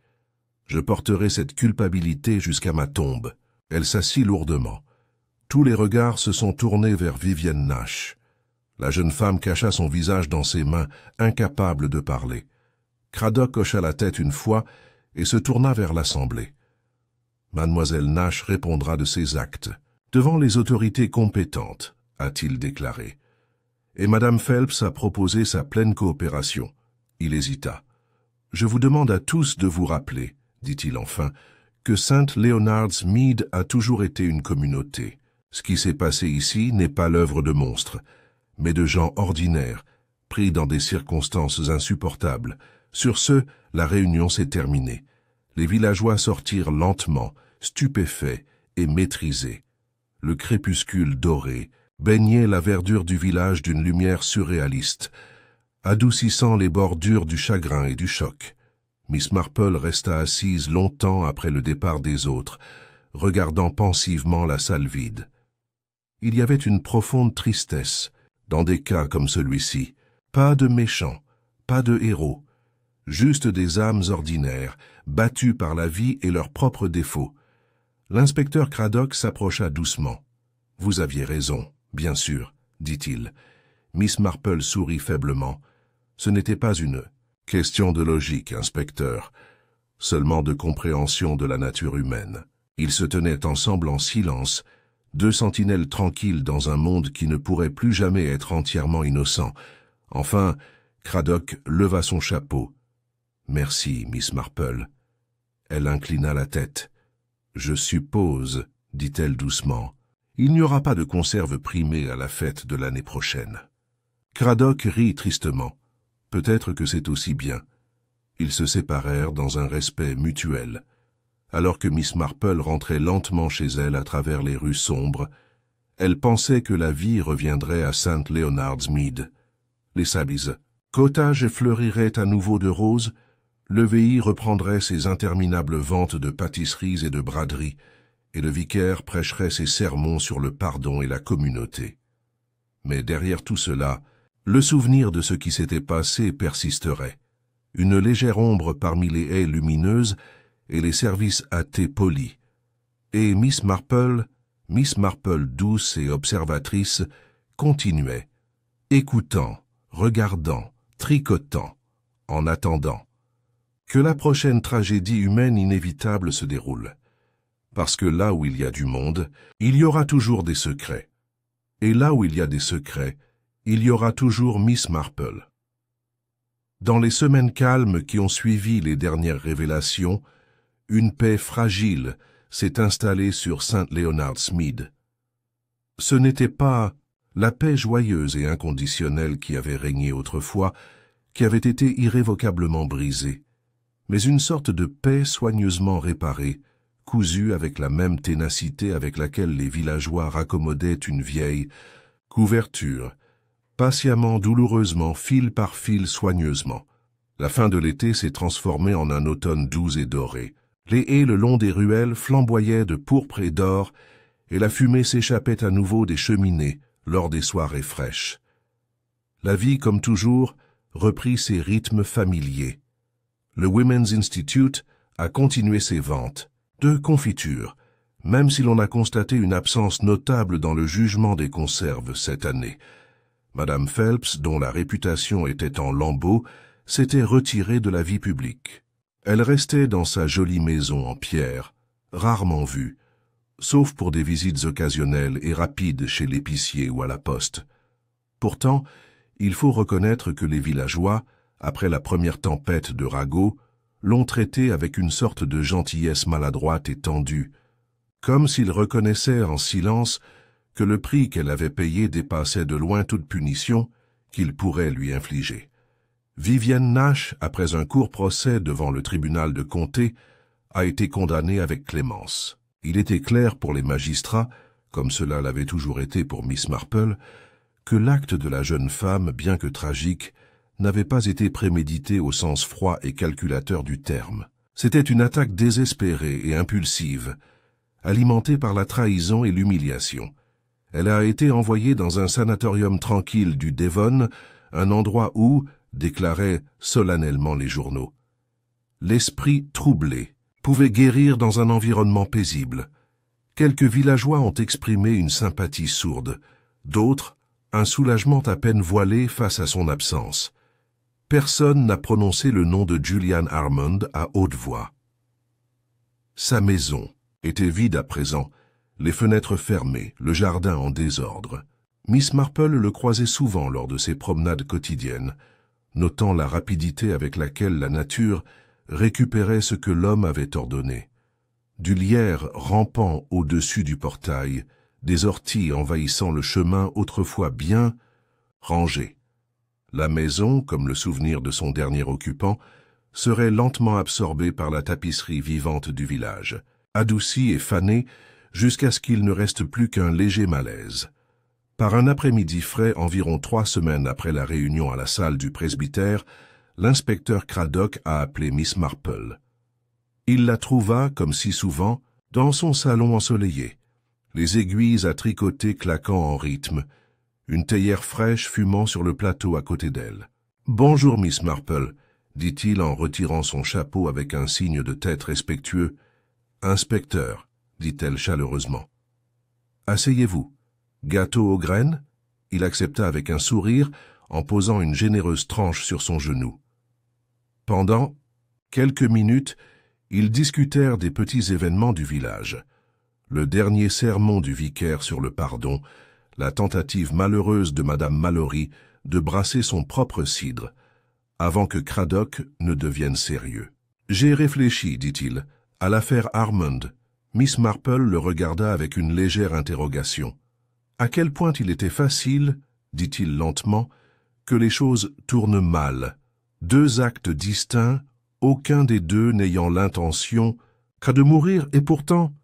Je porterai cette culpabilité jusqu'à ma tombe. » Elle s'assit lourdement. Tous les regards se sont tournés vers Vivienne Nash. La jeune femme cacha son visage dans ses mains, incapable de parler. Craddock hocha la tête une fois et se tourna vers l'Assemblée. Mademoiselle Nash répondra de ses actes, devant les autorités compétentes, a-t-il déclaré. Et Madame Phelps a proposé sa pleine coopération. Il hésita. Je vous demande à tous de vous rappeler, dit-il enfin, que St. Leonard's Mead a toujours été une communauté. Ce qui s'est passé ici n'est pas l'œuvre de monstres, mais de gens ordinaires, pris dans des circonstances insupportables. Sur ce, la réunion s'est terminée. Les villageois sortirent lentement, stupéfaits et maîtrisés. Le crépuscule doré baignait la verdure du village d'une lumière surréaliste, adoucissant les bordures du chagrin et du choc. Miss Marple resta assise longtemps après le départ des autres, regardant pensivement la salle vide. Il y avait une profonde tristesse dans des cas comme celui-ci. Pas de méchants, pas de héros, juste des âmes ordinaires, battues par la vie et leurs propres défauts. L'inspecteur Craddock s'approcha doucement. « Vous aviez raison, bien sûr, » dit-il. Miss Marple sourit faiblement. Ce n'était pas une question de logique, inspecteur, seulement de compréhension de la nature humaine. Ils se tenaient ensemble en silence, deux sentinelles tranquilles dans un monde qui ne pourrait plus jamais être entièrement innocent. Enfin, Craddock leva son chapeau. « Merci, Miss Marple. » Elle inclina la tête. « Je suppose, » dit-elle doucement, « il n'y aura pas de conserve primée à la fête de l'année prochaine. » Craddock rit tristement. Peut-être que c'est aussi bien. Ils se séparèrent dans un respect mutuel. Alors que Miss Marple rentrait lentement chez elle à travers les rues sombres, elle pensait que la vie reviendrait à St. Leonard's Mead. Les sabis, cottage fleurirait à nouveau de roses, le VI reprendrait ses interminables ventes de pâtisseries et de braderies, et le vicaire prêcherait ses sermons sur le pardon et la communauté. Mais derrière tout cela, le souvenir de ce qui s'était passé persisterait. Une légère ombre parmi les haies lumineuses et les services athées polis. Et Miss Marple douce et observatrice, continuait, écoutant, regardant, tricotant, en attendant, que la prochaine tragédie humaine inévitable se déroule. Parce que là où il y a du monde, il y aura toujours des secrets. Et là où il y a des secrets, il y aura toujours Miss Marple. Dans les semaines calmes qui ont suivi les dernières révélations, une paix fragile s'est installée sur St. Leonard's Mead. Ce n'était pas la paix joyeuse et inconditionnelle qui avait régné autrefois, qui avait été irrévocablement brisée, mais une sorte de paix soigneusement réparée, cousue avec la même ténacité avec laquelle les villageois raccommodaient une vieille couverture, patiemment, douloureusement, fil par fil, soigneusement. La fin de l'été s'est transformée en un automne doux et doré. Les haies le long des ruelles flamboyaient de pourpre et d'or, et la fumée s'échappait à nouveau des cheminées lors des soirées fraîches. La vie, comme toujours, reprit ses rythmes familiers. Le Women's Institute a continué ses ventes de confitures, même si l'on a constaté une absence notable dans le jugement des conserves cette année. Madame Phelps, dont la réputation était en lambeaux, s'était retirée de la vie publique. Elle restait dans sa jolie maison en pierre, rarement vue, sauf pour des visites occasionnelles et rapides chez l'épicier ou à la poste. Pourtant, il faut reconnaître que les villageois, après la première tempête de ragots, l'ont traité avec une sorte de gentillesse maladroite et tendue, comme s'ils reconnaissaient en silence que le prix qu'elle avait payé dépassait de loin toute punition qu'il pourrait lui infliger. Vivienne Nash, après un court procès devant le tribunal de comté, a été condamnée avec clémence. Il était clair pour les magistrats, comme cela l'avait toujours été pour Miss Marple, que l'acte de la jeune femme, bien que tragique, n'avait pas été prémédité au sens froid et calculateur du terme. C'était une attaque désespérée et impulsive, alimentée par la trahison et l'humiliation. Elle a été envoyée dans un sanatorium tranquille du Devon, un endroit où, déclaraient solennellement les journaux, l'esprit troublé pouvait guérir dans un environnement paisible. Quelques villageois ont exprimé une sympathie sourde, d'autres, un soulagement à peine voilé face à son absence. Personne n'a prononcé le nom de Julian Harmond à haute voix. Sa maison était vide à présent, les fenêtres fermées, le jardin en désordre. Miss Marple le croisait souvent lors de ses promenades quotidiennes, notant la rapidité avec laquelle la nature récupérait ce que l'homme avait ordonné. Du lierre rampant au-dessus du portail, des orties envahissant le chemin autrefois bien rangé. La maison, comme le souvenir de son dernier occupant, serait lentement absorbée par la tapisserie vivante du village, adoucie et fanée jusqu'à ce qu'il ne reste plus qu'un léger malaise. Par un après-midi frais, environ 3 semaines après la réunion à la salle du presbytère, l'inspecteur Craddock a appelé Miss Marple. Il la trouva, comme si souvent, dans son salon ensoleillé, les aiguilles à tricoter claquant en rythme, une théière fraîche fumant sur le plateau à côté d'elle. « Bonjour, Miss Marple », dit-il en retirant son chapeau avec un signe de tête respectueux. « Inspecteur », dit-elle chaleureusement. « Asseyez-vous. Gâteau aux graines ?» Il accepta avec un sourire, en posant une généreuse tranche sur son genou. Pendant quelques minutes, ils discutèrent des petits événements du village. Le dernier sermon du vicaire sur le pardon, la tentative malheureuse de Madame Mallory de brasser son propre cidre, avant que Craddock ne devienne sérieux. « J'ai réfléchi, dit-il, à l'affaire Harmond. » Miss Marple le regarda avec une légère interrogation. « À quel point il était facile, dit-il lentement, que les choses tournent mal. 2 actes distincts, aucun des deux n'ayant l'intention qu'à de mourir, et pourtant... »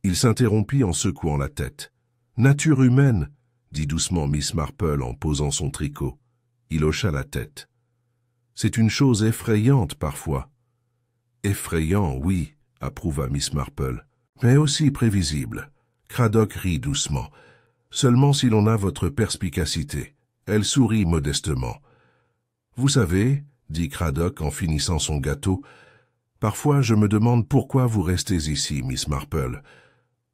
Il s'interrompit en secouant la tête. « Nature humaine, » dit doucement Miss Marple en posant son tricot. Il hocha la tête. « C'est une chose effrayante parfois. »« Effrayant, oui, » approuva Miss Marple, « mais aussi prévisible. » Craddock rit doucement. « Seulement si l'on a votre perspicacité. » Elle sourit modestement. « Vous savez, » dit Craddock en finissant son gâteau, « parfois je me demande pourquoi vous restez ici, Miss Marple,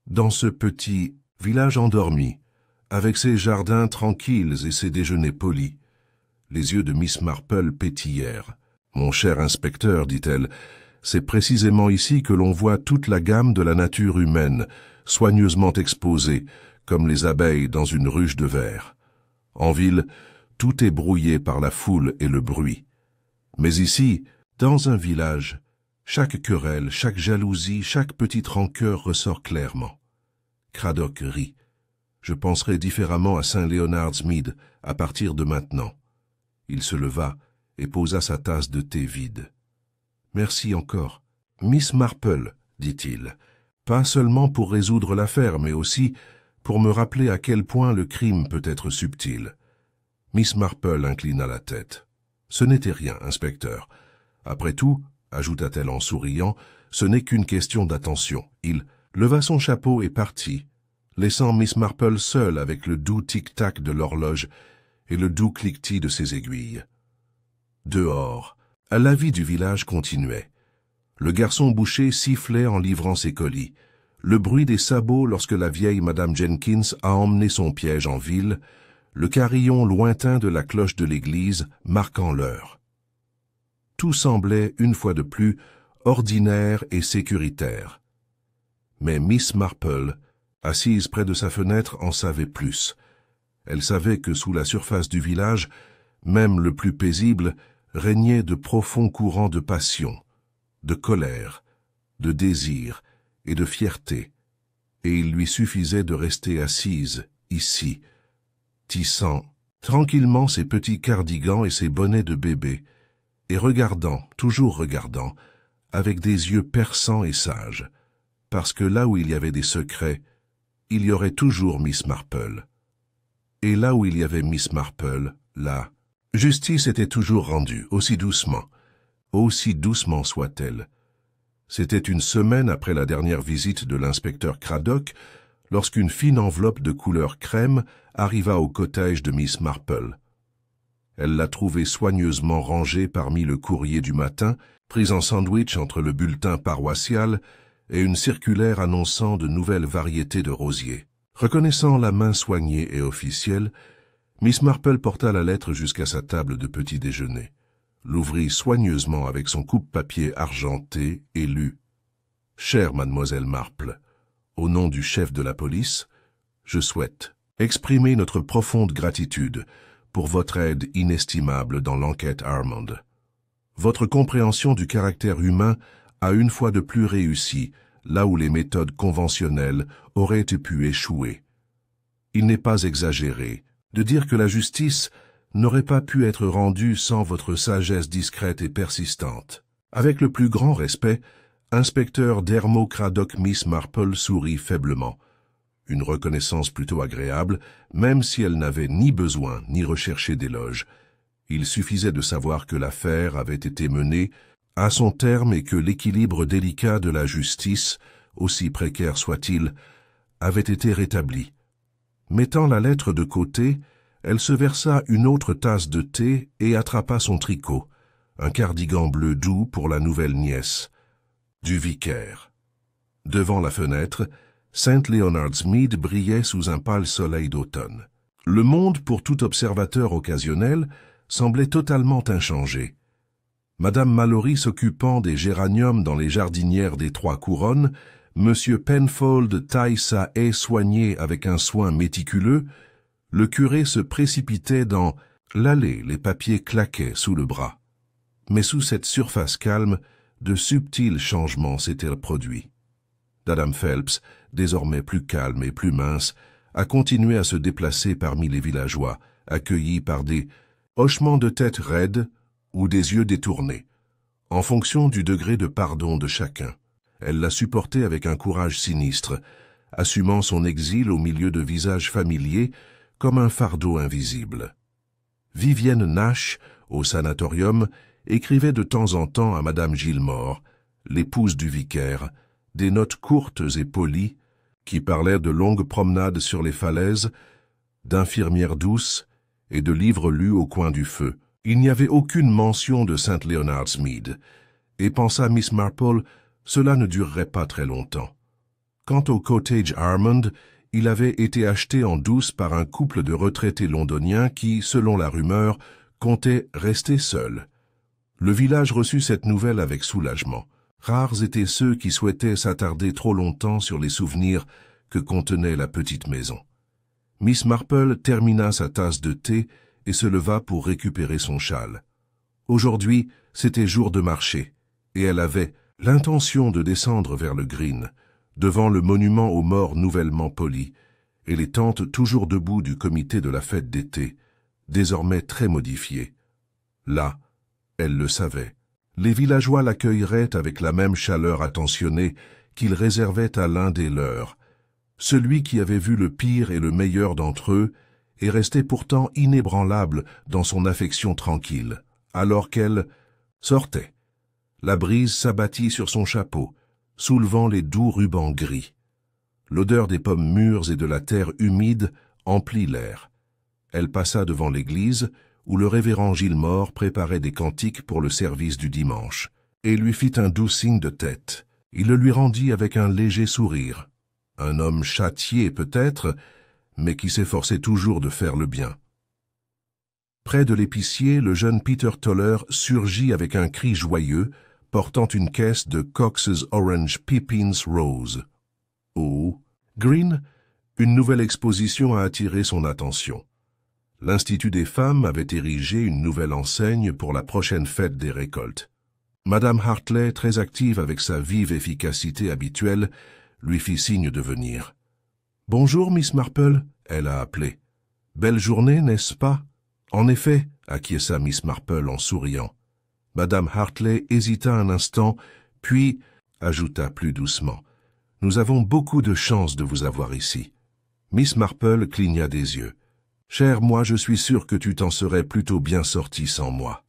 dans ce petit village endormi, avec ses jardins tranquilles et ses déjeuners polis. » Les yeux de Miss Marple pétillèrent. « Mon cher inspecteur, dit-elle, c'est précisément ici que l'on voit toute la gamme de la nature humaine, soigneusement exposée, comme les abeilles dans une ruche de verre. En ville, tout est brouillé par la foule et le bruit. Mais ici, dans un village, chaque querelle, chaque jalousie, chaque petite rancœur ressort clairement. » Craddock rit. « Je penserai différemment à Saint Leonard's Mead à partir de maintenant. » Il se leva et posa sa tasse de thé vide. « Merci encore. Miss Marple, dit-il, pas seulement pour résoudre l'affaire, mais aussi pour me rappeler à quel point le crime peut être subtil. » Miss Marple inclina la tête. « Ce n'était rien, inspecteur. Après tout, ajouta-t-elle en souriant, ce n'est qu'une question d'attention. » Il leva son chapeau et partit, laissant Miss Marple seule avec le doux tic-tac de l'horloge et le doux cliquetis de ses aiguilles. Dehors, la vie du village continuait. Le garçon boucher sifflait en livrant ses colis. Le bruit des sabots lorsque la vieille Madame Jenkins a emmené son piège en ville, le carillon lointain de la cloche de l'église marquant l'heure. Tout semblait, une fois de plus, ordinaire et sécuritaire. Mais Miss Marple, assise près de sa fenêtre, en savait plus. Elle savait que sous la surface du village, même le plus paisible, régnaient de profonds courants de passion, de colère, de désir et de fierté, et il lui suffisait de rester assise, ici, tissant tranquillement ses petits cardigans et ses bonnets de bébé, et regardant, toujours regardant, avec des yeux perçants et sages, parce que là où il y avait des secrets, il y aurait toujours Miss Marple. Et là où il y avait Miss Marple, là, justice était toujours rendue, aussi doucement soit-elle. C'était une semaine après la dernière visite de l'inspecteur Craddock, lorsqu'une fine enveloppe de couleur crème arriva au cottage de Miss Marple. Elle la trouvait soigneusement rangée parmi le courrier du matin, pris en sandwich entre le bulletin paroissial et une circulaire annonçant de nouvelles variétés de rosiers. Reconnaissant la main soignée et officielle, Miss Marple porta la lettre jusqu'à sa table de petit déjeuner, l'ouvrit soigneusement avec son coupe-papier argenté et lut « Chère mademoiselle Marple, au nom du chef de la police, je souhaite exprimer notre profonde gratitude pour votre aide inestimable dans l'enquête Armand. Votre compréhension du caractère humain a une fois de plus réussi là où les méthodes conventionnelles auraient pu échouer. Il n'est pas exagéré de dire que la justice n'aurait pas pu être rendue sans votre sagesse discrète et persistante. Avec le plus grand respect, inspecteur Dermot Craddock. Miss Marple sourit faiblement. Une reconnaissance plutôt agréable, même si elle n'avait ni besoin ni recherché d'éloge. Il suffisait de savoir que l'affaire avait été menée à son terme et que l'équilibre délicat de la justice, aussi précaire soit-il, avait été rétabli. Mettant la lettre de côté, elle se versa une autre tasse de thé et attrapa son tricot, un cardigan bleu doux pour la nouvelle nièce du vicaire. Devant la fenêtre, St. Leonard's Mead brillait sous un pâle soleil d'automne. Le monde, pour tout observateur occasionnel, semblait totalement inchangé. Madame Mallory s'occupant des géraniums dans les jardinières des Trois Couronnes, Monsieur Penfold taille sa haie soignée avec un soin méticuleux, le curé se précipitait dans l'allée, les papiers claquaient sous le bras. Mais sous cette surface calme, de subtils changements s'étaient produits. Madame Phelps, désormais plus calme et plus mince, a continué à se déplacer parmi les villageois, accueillis par des hochements de tête raides ou des yeux détournés, en fonction du degré de pardon de chacun. Elle l'a supporté avec un courage sinistre, assumant son exil au milieu de visages familiers comme un fardeau invisible. Vivienne Nash, au sanatorium, écrivait de temps en temps à Madame Gilmore, l'épouse du vicaire, des notes courtes et polies qui parlaient de longues promenades sur les falaises, d'infirmières douces et de livres lus au coin du feu. Il n'y avait aucune mention de St. Leonard's Mead, et pensa Miss Marple, cela ne durerait pas très longtemps. Quant au cottage Armand, il avait été acheté en douce par un couple de retraités londoniens qui, selon la rumeur, comptait rester seuls. Le village reçut cette nouvelle avec soulagement. Rares étaient ceux qui souhaitaient s'attarder trop longtemps sur les souvenirs que contenait la petite maison. Miss Marple termina sa tasse de thé et se leva pour récupérer son châle. Aujourd'hui, c'était jour de marché, et elle avait l'intention de descendre vers le green, devant le monument aux morts nouvellement poli, et les tentes toujours debout du comité de la fête d'été, désormais très modifiées. Là, elle le savait, les villageois l'accueilleraient avec la même chaleur attentionnée qu'ils réservaient à l'un des leurs, celui qui avait vu le pire et le meilleur d'entre eux, et restait pourtant inébranlable dans son affection tranquille, alors qu'elle sortait. La brise s'abattit sur son chapeau, soulevant les doux rubans gris. L'odeur des pommes mûres et de la terre humide emplit l'air. Elle passa devant l'église, où le révérend Gilmore préparait des cantiques pour le service du dimanche, et lui fit un doux signe de tête. Il le lui rendit avec un léger sourire. Un homme châtié peut-être, mais qui s'efforçait toujours de faire le bien. Près de l'épicier, le jeune Peter Toller surgit avec un cri joyeux, portant une caisse de Cox's Orange Pippins Rose. Au Green, une nouvelle exposition a attiré son attention. L'Institut des femmes avait érigé une nouvelle enseigne pour la prochaine fête des récoltes. Madame Hartley, très active avec sa vive efficacité habituelle, lui fit signe de venir. « Bonjour, Miss Marple », elle a appelé. « Belle journée, n'est-ce pas ?»« En effet », acquiesça Miss Marple en souriant. Madame Hartley hésita un instant, puis ajouta plus doucement. « Nous avons beaucoup de chance de vous avoir ici. » Miss Marple cligna des yeux. « Cher, moi, je suis sûre que tu t'en serais plutôt bien sortie sans moi. »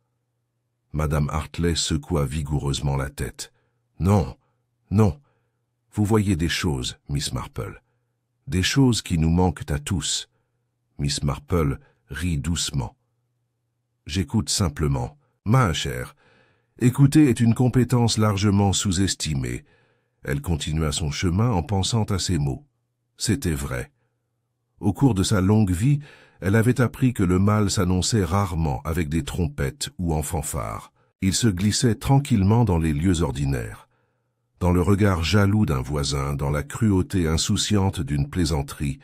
Madame Hartley secoua vigoureusement la tête. « Non, non. Vous voyez des choses, Miss Marple. Des choses qui nous manquent à tous. » Miss Marple rit doucement. « J'écoute simplement. Ma chère, écouter est une compétence largement sous-estimée. » Elle continua son chemin en pensant à ces mots. C'était vrai. Au cours de sa longue vie, elle avait appris que le mal s'annonçait rarement avec des trompettes ou en fanfare. Il se glissait tranquillement dans les lieux ordinaires, dans le regard jaloux d'un voisin, dans la cruauté insouciante d'une plaisanterie,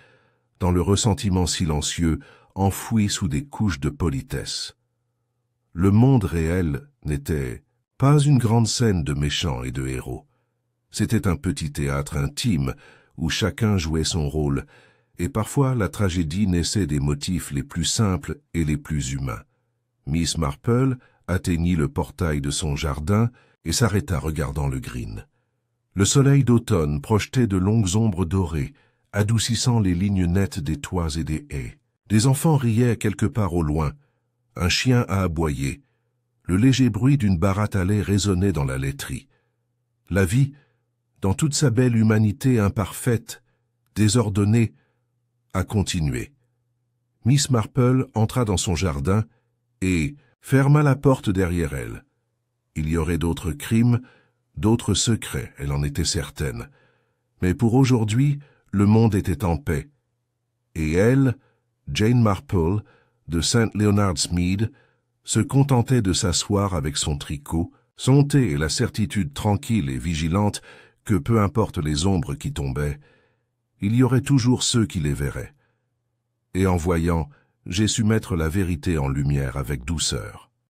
dans le ressentiment silencieux enfoui sous des couches de politesse. Le monde réel n'était pas une grande scène de méchants et de héros. C'était un petit théâtre intime où chacun jouait son rôle, et parfois la tragédie naissait des motifs les plus simples et les plus humains. Miss Marple atteignit le portail de son jardin et s'arrêta regardant le green. Le soleil d'automne projetait de longues ombres dorées, adoucissant les lignes nettes des toits et des haies. Des enfants riaient quelque part au loin. Un chien a aboyé. Le léger bruit d'une baratte à lait résonnait dans la laiterie. La vie, dans toute sa belle humanité imparfaite, désordonnée, a continué. Miss Marple entra dans son jardin et ferma la porte derrière elle. Il y aurait d'autres crimes, d'autres secrets, elle en était certaine. Mais pour aujourd'hui, le monde était en paix. Et elle, Jane Marple, de St. Leonard's Mead, se contentait de s'asseoir avec son tricot, son thé et la certitude tranquille et vigilante que peu importe les ombres qui tombaient, il y aurait toujours ceux qui les verraient. Et en voyant, j'ai su mettre la vérité en lumière avec douceur.